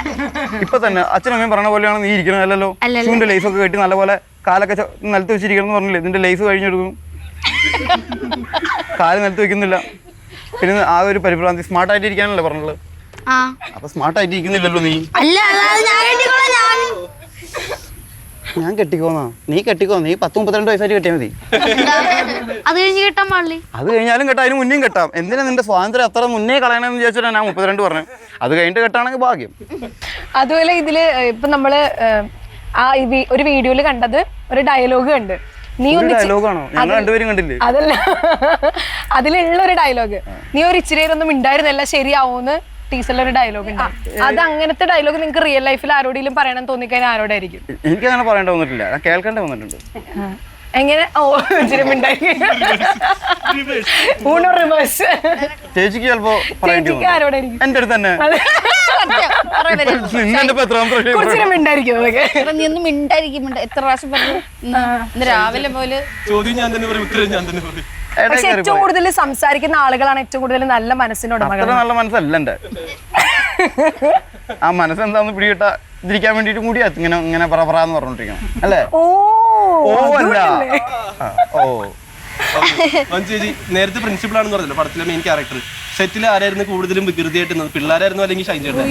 ഇപ്പൊ തന്നെ അച്ഛനമ്മയും പറഞ്ഞ പോലെയാണ് നീ ഇരിക്കണമല്ലോ. ഷൂവിന്റെ ലൈസ് ഒക്കെ കെട്ടി നല്ലപോലെ കാലൊക്കെ നിലത്ത് വെച്ചിരിക്കണം എന്ന് പറഞ്ഞില്ലേ? ഇതിന്റെ ലൈസ് കഴിഞ്ഞെടുക്കും, കാല് നിലത്ത് വെക്കുന്നില്ല. പിന്നെ ആ ഒരു പരിഭ്രാന്തി. സ്മാർട്ടായിട്ട് ഇരിക്കാനല്ലേ പറഞ്ഞുള്ളത്? അപ്പൊ സ്മാർട്ടായിട്ട് ഇരിക്കുന്നില്ലല്ലോ നീ. ഞാൻ കെട്ടിക്കോന്നാ? നീ കെട്ടിക്കോ. നീ 10-32 വയസ്സായിട്ട് കെട്ടിയാൽ മതി. അത് കഴിഞ്ഞ് കെട്ടാൻ പാടില്ലേ? അത് കഴിഞ്ഞാലും കെട്ടാം, അതിന് മുന്നേയും കെട്ടാം. എന്തിനാ നിന്റെ സ്വാതന്ത്ര്യം അത്ര മുന്നേ കളയണമെന്ന് വിചാരിച്ചിട്ടാണ് ഞാൻ 32 പറഞ്ഞു. അത് കഴിഞ്ഞിട്ട് കെട്ടാണെങ്കിൽ ഭാഗ്യം. അതുപോലെ ഇതില് ഇപ്പൊ നമ്മള് ഒരു വീഡിയോയില് കണ്ടത് ഒരു ഡയലോഗ് കണ്ട്. ഡയലോഗാണോ? ഞങ്ങൾ രണ്ടുപേരും കണ്ടില്ലേ? അതല്ല, അതിലുള്ള ഒരു ഡയലോഗ്. നീ ഒരു ഇച്ചിരി നേരം ഉണ്ടായിരുന്നല്ല ശരിയാവൂന്ന് ടീച്ചറിലൊരു ഡയലോഗ് ഉണ്ട്. അത് അങ്ങനത്തെ ഡയലോഗ് നിങ്ങൾക്ക് റിയൽ ലൈഫിൽ ആരോടെങ്കിലും പറയണം തോന്നിക്കഴിഞ്ഞാൽ ആരോടായിരിക്കും? എനിക്ക് അങ്ങനെ പറയേണ്ട വന്നിട്ടില്ല, കേൾക്കേണ്ട വന്നിട്ടുണ്ട്. എങ്ങനെ? ചേച്ചിക്ക് ചിലപ്പോ ആരോടായിരിക്കും? എന്റെ അടുത്ത് തന്നെ. എത്ര പ്രാവശ്യം പറഞ്ഞു? രാവിലെ പോലെ ചോദ്യം ഞാൻ തന്നെ പറയും, ഉത്തരം ഞാൻ തന്നെ പറയും. പക്ഷെ ഏറ്റവും കൂടുതൽ സംസാരിക്കുന്ന ആളുകളാണ് ഏറ്റവും കൂടുതൽ നല്ല മനസ്സിനുടമകൾ. നല്ല മനസ്സല്ല എന്റെ. ആ മനസ്സെന്താന്ന് പിടികിട്ടാ ഇതിരിക്കാൻ വേണ്ടിട്ട് കൂടി ഇങ്ങനെ ഇങ്ങനെ പറയാന്ന് പറഞ്ഞോണ്ടിരിക്കണം അല്ലേ? ചേച്ചി നേരത്തെ പ്രിൻസിപ്പൾ ആണെന്ന് പറഞ്ഞല്ലോ പടത്തിലെ മെയിൻ ക്യാരക്ടർ. സെറ്റിൽ ആരായിരുന്നു കൂടുതലും വികൃതിയായിട്ട്? പിള്ളേരായിരുന്നു അല്ലെങ്കിൽ ഷൈൻ ചേട്ടൻ?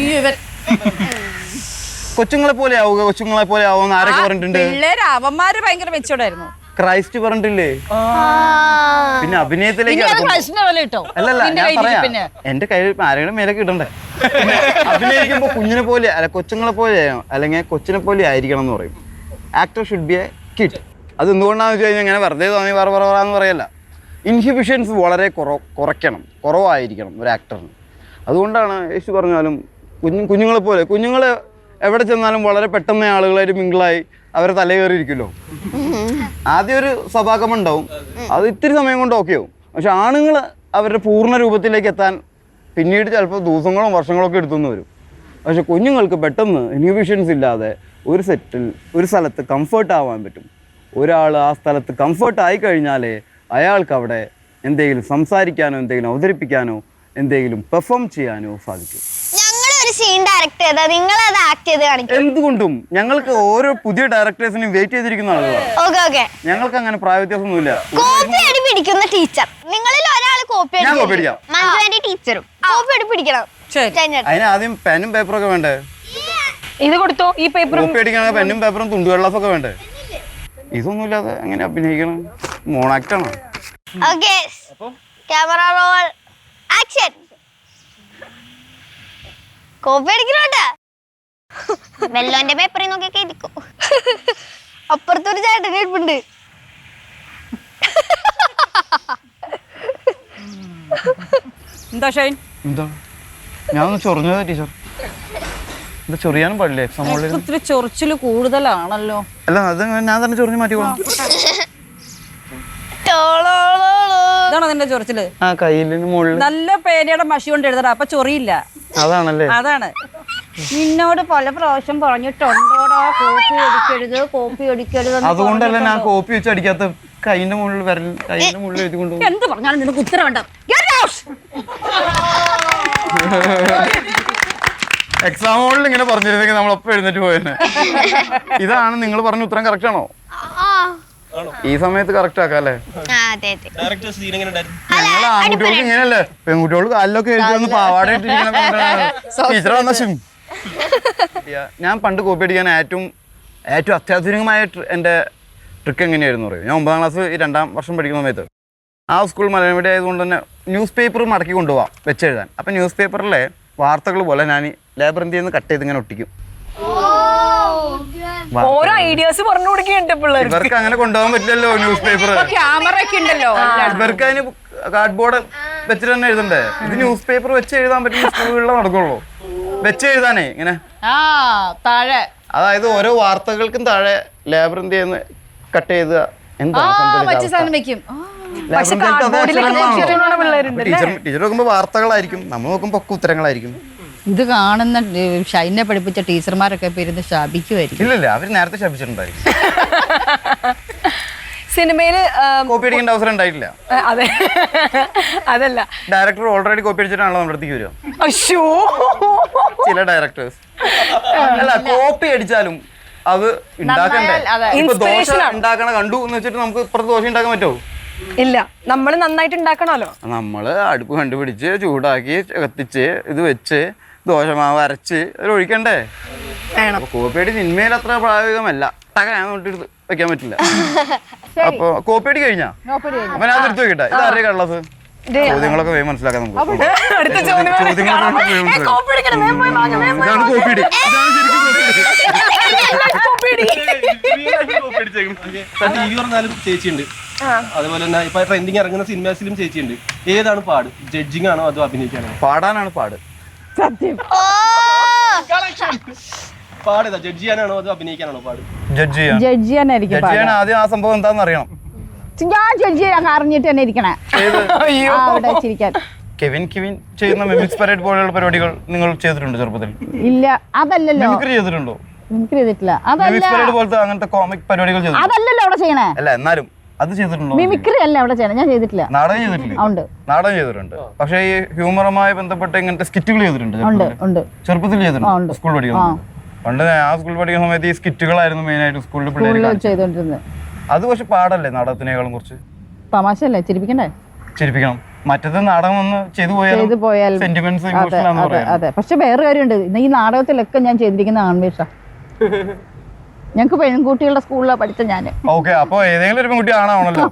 കൊച്ചുങ്ങളെ പോലെ ആവുമെന്ന് ആരൊക്കെ പറഞ്ഞിട്ടുണ്ട്? പിള്ളേര് അവന്മാര് ഭയങ്കര മെച്ചോർഡായിരുന്നു. ക്രൈസ്റ്റ് പറഞ്ഞിട്ടില്ലേ? പിന്നെ അഭിനയത്തിലേക്ക് അല്ലല്ല, ഞാൻ പറയാം, എന്റെ കയ്യിൽ ആരെങ്കിലും മേലേക്ക് ഇടണ്ടേ? അഭിനയിക്കുമ്പോ കുഞ്ഞിനെ പോലെ അല്ല കൊച്ചുങ്ങളെ പോലെ അല്ലെങ്കിൽ കൊച്ചിനെ പോലെ ആയിരിക്കണം എന്ന് പറയും. Actor should be A kid. അത് എന്തുകൊണ്ടാണെന്ന് വെച്ച് കഴിഞ്ഞാൽ ഇങ്ങനെ വെറുതെ തോന്നി പറയാന്ന് പറയല്ല. ഇൻഹിബിഷൻസ് വളരെ കുറവായിരിക്കണം ഒരു ആക്ടറിന്. അതുകൊണ്ടാണ് യേശു പറഞ്ഞാലും കുഞ്ഞുങ്ങളെ എവിടെ ചെന്നാലും വളരെ പെട്ടെന്ന് ആളുകളായിട്ട് മിങ്കിളായി അവരെ തലകയറിയിരിക്കുമല്ലോ. ആദ്യം ഒരു സഭാഗമം ഉണ്ടാവും, അത് ഇത്തിരി സമയം കൊണ്ട് ഓക്കെ ആവും. പക്ഷെ ആണുങ്ങൾ അവരുടെ പൂർണ്ണ രൂപത്തിലേക്ക് എത്താൻ പിന്നീട് ചിലപ്പോൾ ദിവസങ്ങളും വർഷങ്ങളൊക്കെ എടുത്തുനിന്ന് വരും. പക്ഷെ കുഞ്ഞുങ്ങൾക്ക് പെട്ടെന്ന് ഇൻഹിബിഷൻസ് ഇല്ലാതെ ഒരു സെറ്റിൽ ഒരു സ്ഥലത്ത് കംഫർട്ട് ആവാൻ പറ്റും. ഒരാൾ ആ സ്ഥലത്ത് കംഫർട്ട് ആയി കഴിഞ്ഞാലേ അയാൾക്ക് അവിടെ എന്തെങ്കിലും സംസാരിക്കാനോ എന്തെങ്കിലും അവതരിപ്പിക്കാനോ എന്തെങ്കിലും പെർഫോം ചെയ്യാനോ സാധിക്കും. എന്തുകൊണ്ടും ഞങ്ങൾക്ക് ഓരോ പുതിയ ഡയറക്ടേഴ്സിനും വെയിറ്റ് ചെയ്തിരിക്കുന്ന ആളുകളാണ്. ഞങ്ങൾക്ക് അങ്ങനെ പ്രായവ്യത്യാസമൊന്നുമില്ല. അതിന് ആദ്യം പെനും പേപ്പറൊക്കെ വേണ്ടേ? ഇത് കൊടുത്തോ ഈ പേപ്പറും. കോപ്പി അടിക്കണ പെന്നും പേപ്പറും തുണ്ടുവെള്ളമൊക്കെ വേണ്ടേ? ഇതൊന്നുമില്ലാതെ എങ്ങനെ അഭിനയിക്കണം? മോണാക്ടാണോ? Okay camera roll action. Copy അടിക്കണോട്ടാ. വെല്ലോന്റെ പേപ്പറിൽ നോക്കിയൊക്കെ ഇരിക്കും. അപ്പുറത്തൊരു ചേട്ടൻ ഇരിപ്പുണ്ട്. എന്താ ഷൈൻ? എന്താ ഞാനൊന്ന് ചൊറിഞ്ഞതാ ടീച്ചർ. എന്താ ചൊറിയാനും പാടില്ലേ എക്സാം ഹോളിൽ? ഇത്തിരി ചൊറിച്ചില് കൂടുതലാണല്ലോ. അല്ല അത് ഞാൻ തന്നെ ചൊറിഞ്ഞ് മാറ്റിക്കോളാം. ഇതാണോ നിന്റെ ചൊറിച്ചില്? ആ കയ്യിലിന് മുകളിൽ നല്ല പേനയുടെ മഷി കൊണ്ട് എഴുതണം, അപ്പൊ ചൊറിയില്ല. അതാണല്ലേ? അതാണ്. നിന്നോട് പല പ്രാവശ്യം പറഞ്ഞിട്ടുണ്ടോടാ കോപ്പി അടിക്കരുത്. അതുകൊണ്ടല്ല ഞാൻ കോപ്പി വെച്ച് അടിക്കാത്ത. കൈന്റെ മുകളിൽ കൈന്റെ മുകളിൽ എഴുതി കൊണ്ടുപോകും. എന്ത് പറഞ്ഞാലും നിനക്ക് ഉത്തരവുണ്ട്. എക്സാം ഹോളിൽ ഇങ്ങനെ പറഞ്ഞിരുന്നെങ്കിൽ നമ്മളൊപ്പം എഴുന്നേറ്റ് പോയെന്നെ. ഇതാണ് നിങ്ങൾ പറഞ്ഞ ഉത്തരം കറക്റ്റ് ആണോ? ഈ സമയത്ത് കറക്റ്റ് ആക്കാം അല്ലേ? ഞങ്ങൾ ആൺകുട്ടികൾക്ക് ഇങ്ങനെയല്ലേ, പെൺകുട്ടികൾക്ക് കാലിലൊക്കെ എഴുതി വന്ന് പാവാട ടീച്ചർ വന്ന ശും. ഞാൻ പണ്ട് കോപ്പി അടിക്കാൻ ഏറ്റവും അത്യാധുനികമായ എൻ്റെ ട്രിക്ക് എങ്ങനെയായിരുന്നു പറയും. ഞാൻ 9ാം ക്ലാസ് 2ാം വർഷം പഠിക്കുന്ന സമയത്ത് ആ സ്കൂൾ മലയാളം മീഡിയം ആയതുകൊണ്ട് തന്നെ ന്യൂസ് പേപ്പർ മടക്കി കൊണ്ടുപോകാം വെച്ചെഴുതാൻ. അപ്പം ന്യൂസ് പേപ്പറിലെ വാർത്തകൾ പോലെ ഞാൻ ലേബർ ഇന്ത്യയിൽ നിന്ന് കട്ട് ചെയ്ത് ഇങ്ങനെ ഒട്ടിക്കും. ഓരോ ഐഡിയാസ് പറഞ്ഞു കൊടുക്കുന്നുണ്ട് പിള്ളേർ. ഇവർക്ക് അങ്ങനെ കൊണ്ടുപോകാൻ പറ്റില്ലല്ലോ ന്യൂസ് പേപ്പർ. ക്യാമറ ഒക്കെ ഉണ്ടല്ലോ. ഇവർക്ക് അതിന് കാർഡ്ബോർഡ് വെച്ചിട്ട് തന്നെ എഴുതണ്ടേ? ഇത് ന്യൂസ് പേപ്പർ വെച്ച് എഴുതാൻ പറ്റുന്ന സ്കൂളുകളിൽ നടക്കുള്ളൂ. വെച്ച് എഴുതാനേ ഇങ്ങനെ താഴെ, അതായത് ഓരോ വാർത്തകൾക്കും താഴെ ലേബർ ഇന്ത്യയിൽ നിന്ന് കട്ട് ചെയ്ത് ടീച്ചർ നോക്കുമ്പോ വാർത്തകളായിരിക്കും, നമ്മൾ നോക്കുമ്പോ ഒക്കെ ഉത്തരങ്ങളായിരിക്കും. ഇത് കാണുന്ന ഷൈനെ പഠിപ്പിച്ച ടീച്ചർമാരൊക്കെ ഇരുന്ന് ശാപിക്കുമായിരിക്കും. ഇല്ലല്ല, അവര് നേരത്തെ ശപിച്ചിട്ടുണ്ടായിരിക്കും. സിനിമയില് കോപ്പി അടിക്കേണ്ട അവസരം ഉണ്ടായിട്ടില്ല. അതെ, അതല്ല ഡയറക്ടർ ഓൾറെഡി കോപ്പി അടിച്ചിട്ടാണല്ലോ നമ്മുടെ അടുത്തേക്ക് വരിക. അയ്യോ, ചില ഡയറക്ടേഴ്സ് അല്ല കോപ്പി അടിച്ചാലും അത് ഉണ്ടാക്കണ്ടേ? ഇപ്പൊ ദോശ ഉണ്ടാക്കണ കണ്ടു എന്ന് വെച്ചിട്ട് നമുക്ക് ഇപ്പുറത്ത് ദോശ ഉണ്ടാക്കാൻ പറ്റുമോ? ഇല്ല, നമ്മള് നന്നായിട്ട് ഉണ്ടാക്കണമല്ലോ. നമ്മള് അടുപ്പ് കണ്ടുപിടിച്ച് ചൂടാക്കി കത്തിച്ച് ഇത് വെച്ച് ദോശമാവ് അരച്ച് ഒഴിക്കണ്ടേ? കോപ്പിയടി സിനിമയിൽ അത്ര പ്രായോഗികമല്ല. ഞാൻ നോട്ടിട്ട് വെക്കാൻ പറ്റില്ല. അപ്പൊ കോപ്പിയടി കഴിഞ്ഞാ അപ്പൊ ഞാൻ എടുത്ത് വെക്കട്ടെ. ഇത് ആരുടെ കള്ളസ്? ചോദ്യങ്ങളൊക്കെ വേഗം മനസ്സിലാക്കാൻ നമുക്ക്. ഇതാണ് കോപ്പിയടി. ടി.വി. പറഞ്ഞാലും ചേച്ചിയുണ്ട്, അതുപോലെ തന്നെ ഇപ്പൊ ട്രെൻഡിങ് ഇറങ്ങുന്ന സിനിമാസിലും ചേച്ചിയുണ്ട്. ഏതാണ് പാട്? ജഡ്ജിങ് ആണോ അതോ അഭിനയിക്കാനോ? പാടാനാണ് പാട്. സത്യം. പാട് ഏതാ? ജഡ്ജ് ചെയ്യാനാണോ അതോ അഭിനയിക്കാനാണോ പാട്? ജഡ്ജ് ചെയ്യാനായിരിക്കും. ആദ്യം ആ സംഭവം എന്താന്ന് അറിയണം. ഞാൻ ജഡ്ജ് ചെയ്യാൻ അറിഞ്ഞിട്ട് തന്നെ ഇരിക്കണേ. കെവിൻ ചെയ്യുന്ന മിമിക്സ് പരേഡ് പോലെയുള്ള പരിപാടികൾ നിങ്ങൾ ചെയ്തിട്ടുണ്ടോ ചെറുപ്പത്തിൽ? ഇല്ല, അതല്ലല്ലോ. മിമിക്രി ചെയ്തിട്ടുണ്ടോ? മിമിക്രി ചെയ്തിട്ടില്ല. മിമിക്സ് പരേഡ് പോലത്തെ അങ്ങനത്തെ കോമിക് പരിപാടികൾ ചെയ്തിട്ടുണ്ടോ? അതല്ലല്ലോ അവിടെ ചെയ്യണേ. അല്ല, എന്നാലും അത് ചെയ്തിട്ടുണ്ടോ? മിമിക്രി അല്ല അവിടെ ചെയ്യണേ. ഞാൻ ചെയ്തിട്ടില്ല. നാടകം ചെയ്തിട്ടില്ല? നാടകം ചെയ്തിട്ടുണ്ട്. പക്ഷേ ഈ ഹ്യൂമറുമായി ബന്ധപ്പെട്ട ഇങ്ങനത്തെ സ്കിറ്റുകൾ ചെയ്തിട്ടുണ്ട്. ചെറുപ്പത്തിൽ ചെയ്തിട്ടുണ്ട് സ്കൂൾ പഠിക്കുന്നത്. പണ്ട് ആ സ്കൂൾ പഠിക്കുന്ന സമയത്ത് ഈ സ്കിറ്റുകളായിരുന്നു മെയിൻ ആയിട്ട് സ്കൂളിൽ പിള്ളേർ ചെയ്തോണ്ടിരുന്നത്. അത് പക്ഷെ പാടല്ലേ നാടകത്തിനേക്കാളും കുറച്ച്? തമാശയല്ലേ, ചിരിപ്പിക്കണ്ടേ? ചിരിപ്പിക്കണം. മറ്റേത് നാടകം ഒന്ന് ചെയ്തു പോയാൽ സെന്റിമെന്റ്സ് ഇമോഷണൽ. അതെ, പക്ഷെ വേറെ കാര്യമുണ്ട്. ഈ നാടകത്തിലൊക്കെ ഞാൻ ചെയ്തിരിക്കുന്ന ആൺവേഷ. ഞങ്ങക്ക് പെൺകുട്ടികളുടെ സ്കൂളിലാണ് പഠിച്ച ഞാൻ. ഓക്കെ, അപ്പൊ ഏതെങ്കിലും ഒരു പെൺകുട്ടി ആണാണല്ലോ.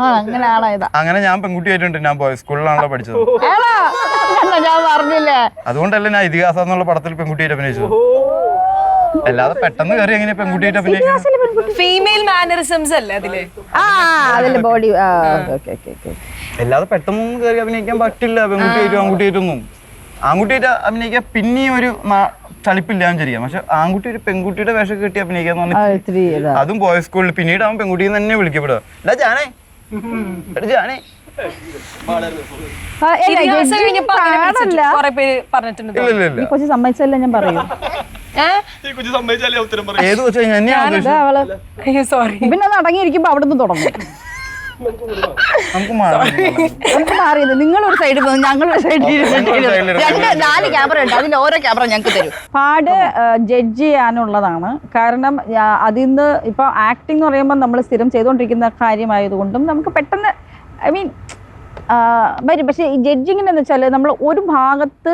അങ്ങനെ ഞാൻ പെൺകുട്ടി ആയിട്ടുണ്ട്. ഞാൻ ബോയ്സ് സ്കൂളിലാണല്ലോ പഠിച്ചത്. ഞാൻ പറഞ്ഞില്ലേ, അതുകൊണ്ടല്ലേ ഞാൻ ഇതിഹാസം എന്നുള്ള പടത്തിൽ പെൺകുട്ടിയായിട്ട് അഭിനയിച്ചത്. അല്ലാതെ പെട്ടെന്ന് കയറി എങ്ങനെ പെൺകുട്ടിയായിട്ട് അഭിനയിക്കുന്നത്? ഫീമെയിൽ മാനറിസംസ് അല്ലേ അതില്? അതില് ബോഡി. അല്ലാതെ പെട്ടെന്നൊന്നും കയറി അഭിനയിക്കാൻ പറ്റില്ല പെൺകുട്ടിയായിട്ടും ആൺകുട്ടിയായിട്ടൊന്നും. ആൺകുട്ടിയായിട്ട് അഭിനയിക്കാൻ പിന്നെയും ഒരു ചളിപ്പില്ലാന്ന് ചെയ്യാം. പക്ഷെ ആൺകുട്ടി ഒരു പെൺകുട്ടിയുടെ വേഷം കെട്ടി അഭിനയിക്കാന്ന് പറഞ്ഞാൽ അതും ബോയ്സ് സ്കൂളിൽ പിന്നീട് അവൻ പെൺകുട്ടിയിൽ തന്നെ വിളിക്കപ്പെടുക. ജാനേ ജാനേ കൊച്ചു സമ്മതിച്ചല്ല ഞാൻ പറയും. ഏത് കൊച്ചു പിന്നെ അത് അടങ്ങിയിരിക്കുമ്പോ അവിടെ നിന്ന് തുടങ്ങും. നമുക്ക് മാറിയത് നിങ്ങളൊരു സൈഡിൽ പോകും, ഞങ്ങളൊരു സൈഡിൽ 4 ക്യാമറ ഉണ്ട്. അതിൽ ഓരോ ക്യാമറ ഞങ്ങൾക്ക് തരും. പാട് ജഡ്ജ് ചെയ്യാനുള്ളതാണ്. കാരണം അതിൽ നിന്ന് ഇപ്പൊ ആക്ടിങ് എന്ന് പറയുമ്പോൾ നമ്മൾ സ്ഥിരം ചെയ്തുകൊണ്ടിരിക്കുന്ന കാര്യമായതുകൊണ്ടും നമുക്ക് പെട്ടെന്ന് വരും. പക്ഷെ ഈ ജഡ്ജിങ്ങിനെന്ന് വെച്ചാൽ നമ്മൾ ഒരു ഭാഗത്ത്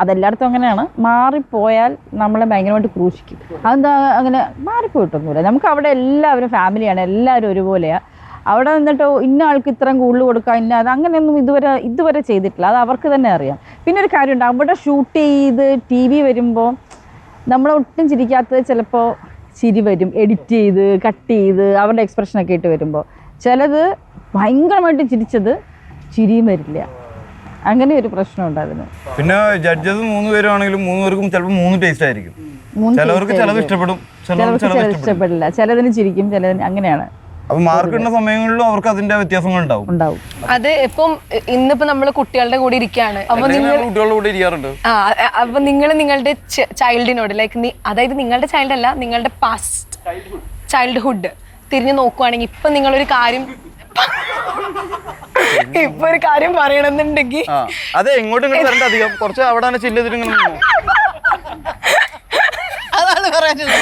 അതെല്ലായിടത്തും അങ്ങനെയാണ്. മാറിപ്പോയാൽ നമ്മളെ ഭയങ്കരമായിട്ട് ക്രൂശിക്കും. അതെന്താ അങ്ങനെ മാറിപ്പോയിട്ടൊന്നുമില്ല. നമുക്ക് അവിടെ എല്ലാവരും ഫാമിലിയാണ്, എല്ലാവരും ഒരുപോലെയാണ്. അവിടെ നിന്നിട്ട് ഇന്ന ആൾക്ക് ഇത്രയും കൂടുതൽ കൊടുക്കുക, ഇന്ന അത് അങ്ങനെയൊന്നും ഇതുവരെ ചെയ്തിട്ടില്ല. അത് അവർക്ക് തന്നെ അറിയാം. പിന്നെ ഒരു കാര്യമുണ്ട്, അവിടെ ഷൂട്ട് ചെയ്ത് TV വരുമ്പോൾ നമ്മളൊട്ടും ചിരിക്കാത്തത് ചിലപ്പോൾ ചിരി വരും, എഡിറ്റ് ചെയ്ത് കട്ട് ചെയ്ത് അവരുടെ എക്സ്പ്രഷനൊക്കെ ഇട്ട് വരുമ്പോൾ. ചിലത് ഭയങ്കരമായിട്ട് ചിരിച്ചത് ചിരിയും വരില്ല. അങ്ങനെ ഒരു പ്രശ്നമുണ്ട് അതിന്. പിന്നെ ജഡ്ജസ് 3 പേരാണെങ്കിലും 3 പേർക്കും ചിലപ്പോൾ 3 ടേസ്റ്റ് ആയിരിക്കും. ചിലവർക്ക് ചിലത് ഇഷ്ടപ്പെടും, ചിലർക്ക് ചിലത് ഇഷ്ടപ്പെടില്ല, ചിലതിന് ചിരിക്കും, ചിലതിന് അങ്ങനെയാണ്. അപ്പൊ മാർക്ക് ഇടുന്ന സമയങ്ങളിലും അവർക്ക് അതിന്റെ വ്യത്യാസങ്ങൾ ഉണ്ടാവും. അത് ഇപ്പം ഇന്നിപ്പോ നമ്മള് കുട്ടികളുടെ കൂടെ ഇരിക്കുകയാണ്. അപ്പൊ കുട്ടികളുടെ കൂടെ ഇരിക്കാറുണ്ട്. അപ്പൊ നിങ്ങൾ നിങ്ങളുടെ ചൈൽഡിനോട് ലൈക്ക് അതായത് നിങ്ങളുടെ ചൈൽഡ് അല്ല, നിങ്ങളുടെ പാസ്റ്റ് ചൈൽഡ്ഹുഡ് തിരിഞ്ഞു നോക്കുവാണെങ്കിൽ ഇപ്പൊ നിങ്ങളൊരു കാര്യം പറയണമെന്നുണ്ടെങ്കിൽ അതെ, എങ്ങോട്ടും ഇങ്ങോട്ട് വരണ്ട, അധികം കുറച്ച് അവിടെ തന്നെ ചില്ല് ചെയ്തിട്ട് അതാണ് പറയുന്നത്.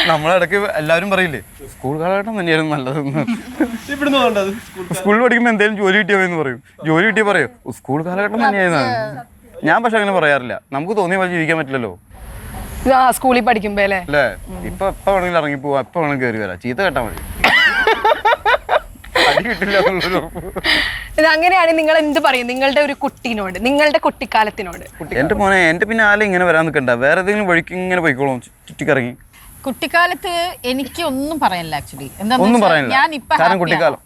നമ്മളിടയ്ക്ക് എല്ലാവരും പറയില്ലേ സ്കൂൾ കാലഘട്ടം തന്നെയായിരുന്നു നല്ലതെന്ന്. ഇവിടുന്ന് പോകേണ്ടത് സ്കൂളിൽ പഠിക്കുമ്പോൾ എന്തെങ്കിലും ജോലി കിട്ടിയോന്ന് പറയും. ജോലി കിട്ടിയ പറയും സ്കൂൾ കാലഘട്ടം തന്നെയായിരുന്നു. ഞാൻ പക്ഷെ അങ്ങനെ പറയാറില്ല. നമുക്ക് തോന്നിയ പോലെ ജീവിക്കാൻ പറ്റില്ലല്ലോ സ്കൂളിൽ പഠിക്കുമ്പോ അല്ലേ. ഇപ്പൊ എപ്പോ വേണമെങ്കിലും ഇറങ്ങി പോവാ, എപ്പോ വേണമെങ്കിലും കയറി വരാം. ചീത്ത കേട്ടാ മതി, അടി കിട്ടില്ല. അങ്ങനെയാണ് നിങ്ങൾ എന്ത് പറയും നിങ്ങളുടെ ഒരു കുട്ടീനോട്, നിങ്ങളുടെ കുട്ടിക്കാലത്തിനോട്? എന്റെ മോനെ, എന്റെ പിന്നെ ആലും ഇങ്ങനെ വരാൻ നിൽക്കണ്ട, വേറെ ഏതെങ്കിലും വഴിക്ക് ഇങ്ങനെ പോയിക്കോളും ചുറ്റിക്കറങ്ങി. കുട്ടിക്കാലത്ത് എനിക്ക് ഒന്നും പറയാനില്ല ആക്ച്വലി. ഒന്നും പറയാനില്ല, കാരണം കുട്ടിക്കാലം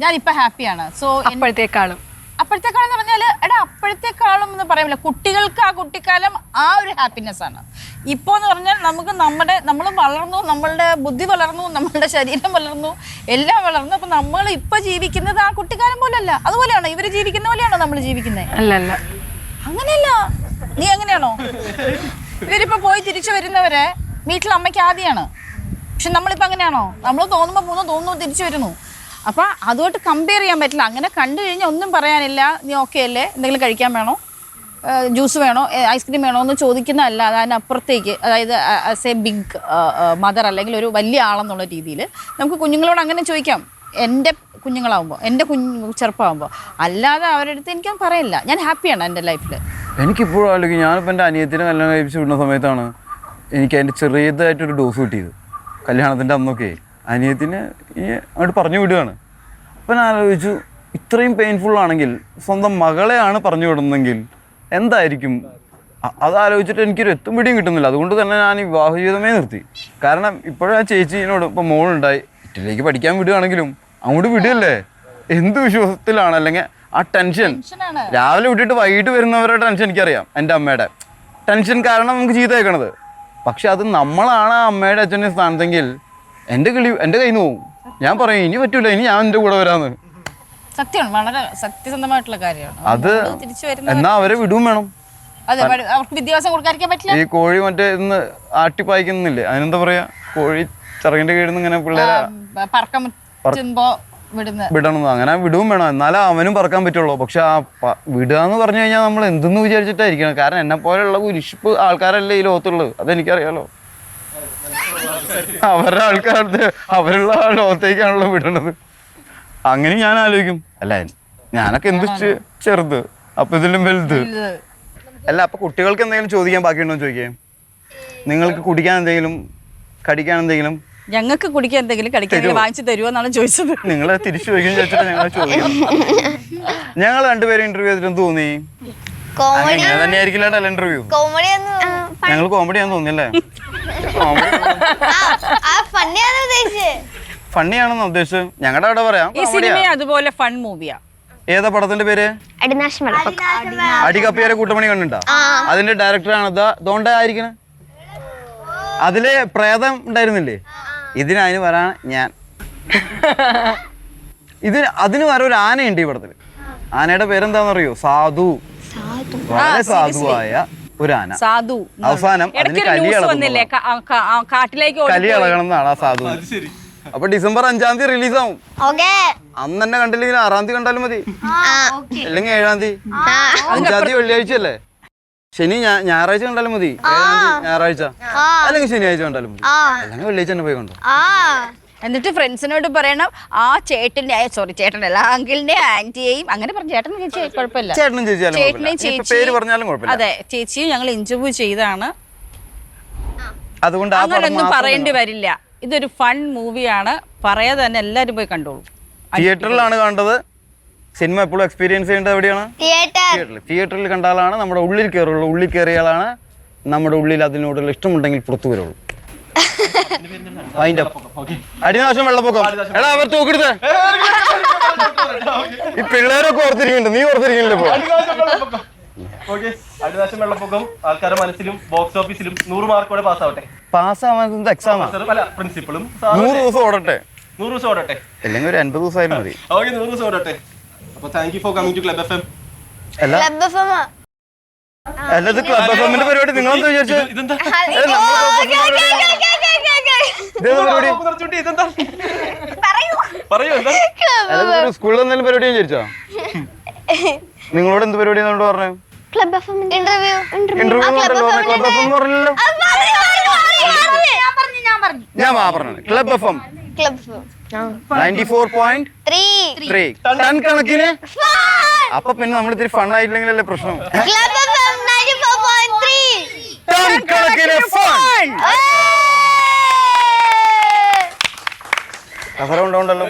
ഞാനിപ്പോ ഹാപ്പിയാണ്. സോ അപ്പോഴത്തേക്കാളും എന്ന് പറഞ്ഞാല് അപ്പോഴത്തേക്കാളും എന്ന് പറയുന്നില്ല, കുട്ടികൾക്ക് ആ കുട്ടിക്കാലം ആ ഒരു ഹാപ്പിനെസ് ആണ്. ഇപ്പോ എന്ന് പറഞ്ഞാൽ നമുക്ക് നമ്മൾ വളർന്നു, നമ്മളുടെ ബുദ്ധി വളർന്നു, നമ്മളുടെ ശരീരം വളർന്നു, എല്ലാം വളർന്നു. അപ്പൊ നമ്മൾ ഇപ്പൊ ജീവിക്കുന്നത് ആ കുട്ടിക്കാലം പോലല്ല. അതുപോലെയാണോ ഇവര് ജീവിക്കുന്ന പോലെയാണോ നമ്മൾ ജീവിക്കുന്നത്? അല്ലല്ല, അങ്ങനെയല്ല. നീ എങ്ങനെയാണോ? ഇവരിപ്പോ പോയി തിരിച്ചു വരുന്നവരെ വീട്ടിൽ അമ്മയ്ക്ക് ആദ്യമാണ്. പക്ഷെ നമ്മളിപ്പോൾ അങ്ങനെയാണോ? നമ്മൾ തോന്നുന്നു തിരിച്ചു വരുന്നു. അപ്പോൾ അതുമായിട്ട് കമ്പയർ ചെയ്യാൻ പറ്റില്ല. അങ്ങനെ കണ്ടു കഴിഞ്ഞാൽ ഒന്നും പറയാനില്ല. നീ ഓക്കെ അല്ലേ, എന്തെങ്കിലും കഴിക്കാൻ വേണോ, ജ്യൂസ് വേണോ, ഐസ്ക്രീം വേണോ എന്ന് ചോദിക്കുന്നതല്ല. അതിനപ്പുറത്തേക്ക്, അതായത് ആസ് എ ബിഗ് മദർ അല്ലെങ്കിൽ ഒരു വലിയ ആളെന്നുള്ള രീതിയിൽ നമുക്ക് കുഞ്ഞുങ്ങളോട് അങ്ങനെ ചോദിക്കാം. എൻ്റെ കുഞ്ഞുങ്ങളാവുമ്പോൾ, എൻ്റെ ചെറുപ്പമാകുമ്പോൾ. അല്ലാതെ അവരുടെ അടുത്ത് എനിക്കൊന്നും പറയില്ല. ഞാൻ ഹാപ്പിയാണ് എൻ്റെ ലൈഫിൽ. എനിക്കിപ്പോഴും ആലോചിക്കും, ഞാനിപ്പോൾ എൻ്റെ അനിയത്തിനെ കല്യാണം കഴിപ്പിച്ച് വിടുന്ന സമയത്താണ് എനിക്ക് അതിൻ്റെ ചെറിയതായിട്ടൊരു ഡോസ് കിട്ടിയത്. കല്യാണത്തിൻ്റെ അന്നൊക്കെ അനിയത്തിന് അങ്ങോട്ട് പറഞ്ഞു വിടുകയാണ്. അപ്പം ഞാൻ ആലോചിച്ചു, ഇത്രയും പെയിൻഫുൾ ആണെങ്കിൽ സ്വന്തം മകളെയാണ് പറഞ്ഞു വിടുന്നെങ്കിൽ എന്തായിരിക്കും. അതാലോചിച്ചിട്ട് എനിക്കൊരു എത്തും പിടിയും കിട്ടുന്നില്ല. അതുകൊണ്ട് തന്നെ ഞാൻ ഈ വിവാഹ ജീവിതമേ നിർത്തി. കാരണം ഇപ്പോഴും ആ ചേച്ചീനോട് ഇപ്പം മോളുണ്ടായി ഇറ്റലിയിലേക്ക് പഠിക്കാൻ വിടുകയാണെങ്കിലും അങ്ങോട്ട് വിടുകയല്ലേ, എന്ത് വിശ്വാസത്തിലാണ്. അല്ലെങ്കിൽ ആ ടെൻഷൻ, രാവിലെ വിട്ടിട്ട് വൈകിട്ട് വരുന്നവരുടെ ടെൻഷൻ എനിക്കറിയാം. എൻ്റെ അമ്മയുടെ ടെൻഷൻ കാരണം നമുക്ക് ചീത്ത കേൾക്കണത്. പക്ഷെ അത് നമ്മളാണ് ആ അമ്മയുടെ അച്ഛൻ്റെ സ്ഥാനത്തെങ്കിൽ എൻ്റെ കയ്യിൽ നിന്ന് പോവും. ഞാൻ പറയും ഇനി പറ്റൂല, ഇനി ഞാൻ എൻ്റെ കൂടെ വരാന്ന്. സത്യമാണ്, വളരെ സത്യസന്ധമായിട്ടുള്ള കാര്യമാണ്. അത് എന്നാ അവരെ വിടും വേണം. അതെ, അവർക്ക് വിദ്യാഭ്യാസം കൊടുക്കാതിരിക്കാൻ പറ്റില്ല. ഈ കോഴി മറ്റേ ഇന്ന് ആട്ടിപ്പായിക്കുന്നില്ലേ, അതിനെന്താ പറയാ, കോഴി ചിറകിന്റെ കീഴിൽ നിന്ന് ഇങ്ങനെ പിള്ളേരെ വിടണം. അങ്ങനെ വിടുവും വേണം, എന്നാലേ അവനും പറക്കാൻ പറ്റുള്ളൂ. പക്ഷെ ആ വിടുക എന്ന് പറഞ്ഞു കഴിഞ്ഞാൽ നമ്മൾ എന്തെന്ന് വിചാരിച്ചിട്ടായിരിക്കണം. കാരണം എന്നെ പോലെയുള്ള കുരിശിപ്പ് ആൾക്കാരല്ലേ ഈ ലോകത്തുള്ളത്, അതെനിക്കറിയാലോ. അവരുടെ ആൾക്കാരുടെ അവരുള്ള ലോകത്തേക്കാണല്ലോ വിടണത്. അങ്ങനെ ഞാൻ ആലോചിക്കും, അല്ല ഞാനൊക്കെ എന്ത് ചെറുത്, അപ്പൊ ഇതിലും വലുത് അല്ല. അപ്പൊ കുട്ടികൾക്ക് എന്തെങ്കിലും ചോദിക്കാൻ ബാക്കിയുണ്ടോ ചോദിക്കാം. നിങ്ങൾക്ക് കുടിക്കാൻ എന്തെങ്കിലും, കടിക്കാൻ എന്തെങ്കിലും, ഞങ്ങൾക്ക് കുടിക്കാൻ എന്തെങ്കിലും കടിക്കാൻ വാങ്ങിച്ചു തരുമോ എന്നാണ് ചോദിച്ചത്. നിങ്ങൾ തിരിച്ചു ചോദിക്കും ചോദിച്ചിട്ട് ഞങ്ങൾ ചോദിക്കാം. ഞങ്ങൾ രണ്ടുപേരും ഇന്റർവ്യൂ ചെയ്തിട്ട് തോന്നി അങ്ങനെ തന്നെയായിരിക്കില്ല ഇന്റർവ്യൂ. ഞങ്ങൾ കോമഡി ആണെന്ന് തോന്നിയല്ലേ? ഫണ്ണിയാണെന്ന് ഉദ്ദേശിച്ചത്. ഞങ്ങളുടെ അവിടെ പറയാം, അതുപോലെ ഫൺ മൂവിയാ. ഏതാ പടത്തിന്റെ പേര്? അടികപ്പിയാരെ കൂട്ടമണി കണ്ടിട്ടുണ്ടോ? അതിന്റെ ഡയറക്ടറാണ് ദോണ്ട ആയിരിക്കണ. അതില് പ്രേതം ഉണ്ടായിരുന്നില്ലേ? അതിന് വരാൻ ഞാൻ അതിന് വരെ ഒരു ആനയുണ്ട് ഈ പടത്തില്. ആനയുടെ പേരെന്താണെന്നറിയോ? സാധു. വളരെ സാധുവായ ഒരു ആന. സാധു അവസാനം അതിന് കലി ഇളകണം എന്നാണ് ആ സാധു. അപ്പൊ December 5 റിലീസ് ആവും. അന്ന് തന്നെ കണ്ടില്ലെങ്കിൽ 6 കണ്ടാലും മതി, അല്ലെങ്കിൽ 7 5 വെള്ളിയാഴ്ച അല്ലേ, ശനി ഞായറാഴ്ച കണ്ടാലും മതി. 7 ഞായറാഴ്ച അല്ലെങ്കിൽ ശനിയാഴ്ച കണ്ടാലും മതി, അല്ലെങ്കിൽ വെള്ളിയാഴ്ച തന്നെ പോയി കണ്ടോ. എന്നിട്ട് ഫ്രണ്ട്സിനോട് പറയണം ആ ചേട്ടൻ്റെ ചേട്ടനല്ല അങ്കിളിന്റെ ആന്റിയെയും അങ്ങനെ പറഞ്ഞു ചേട്ടൻ ചേച്ചി കുഴപ്പമില്ല ചേട്ടനും ചേച്ചിയാലും ചേട്ടനെയും കുഴപ്പമില്ല. ഇപ്പൊ പേര് പറഞ്ഞാലും കുഴപ്പമില്ല. അതെ ചേച്ചിയും ഞങ്ങൾ ഇന്റർവ്യൂ ചെയ്താണ് അതുകൊണ്ട് ആ പടം അങ്ങനൊന്നും മാത്രം പറയേണ്ടി വരില്ല. ഇതൊരു ഫൺ മൂവിയാണ്, പറയാതെ തന്നെ എല്ലാവരും പോയി കണ്ടോളൂ. തിയേറ്ററിലാണ് കണ്ടത്. സിനിമ എപ്പോഴും എക്സ്പീരിയൻസ് ചെയ്യേണ്ടത് എവിടെയാണ്? തിയേറ്റർ. തിയേറ്ററിൽ കണ്ടാലാണ് നമ്മുടെ ഉള്ളിൽ കയറുള്ളൂ. ഉള്ളിൽ കയറിയാലാണ് നമ്മുടെ ഉള്ളിൽ അതിനോടുള്ള ഇഷ്ടമുണ്ടെങ്കിൽ പുറത്തു വരുള്ളൂ. അതിന്റെ അടിനാശം വെള്ളപ്പൊക്കം. എടാ അവർ തൂക്കെടുത്ത് ഈ പിള്ളേരൊക്കെ ഓർത്തിരിക്കുന്നുണ്ട്, നീ ഓർത്തിരിക്കുന്നില്ല ഇപ്പൊ. ഓക്കെ, അടുത്ത വെള്ളപ്പൊക്കം ആൾക്കാരുടെ മനസ്സിലും ബോക്സ് ഓഫീസിലും 100 മാർക്കോടെ പാസ്സാവട്ടെ. പാസ്സാവാൻ എക്സാമാ. അല്ല, പ്രിൻസിപ്പളും 100 ദിവസം ഓടട്ടെ, 100 ദിവസം ഓടട്ടെ. അല്ലെങ്കിൽ ഒരു 50 ദിവസമായാലും മതി. ഓക്കെ, 100 ദിവസം ഓടട്ടെ. അപ്പൊ thank you for coming to club FM. അല്ല ക്ലബ് എഫ്എം. അല്ലത് ക്ലബ് എഫ്എമ്മിന്റെ പരിപാടി നിങ്ങളെന്താ വിചാരിച്ചത്? ഇതെന്താ ഇതേതാ പരിപാടി? കുറച്ചുകൂടി ഇതെന്താ പറയൂ. പറയൂ, എന്താ? അല്ലാതെ സ്കൂളിൽ എന്തെങ്കിലും പരിപാടി വിചാരിച്ചോ? നിങ്ങളോട് എന്ത് പരിപാടി എന്നോട് പറഞ്ഞു? Club FM interview. Interview club F M പറഞ്ഞല്ലോ. ഞാൻ പറഞ്ഞു club F M club FM 94.3 ton കണക്കിന്. അപ്പൊ പിന്നെ നമ്മൾ ഇത്തിരി ഫൺ ആയില്ലെങ്കിലല്ലേ പ്രശ്നം. ക്ലബ് എഫ്എം 94.3 ടൺ കണക്കിന് ഫൺ. കസര ഉണ്ടല്ലോ.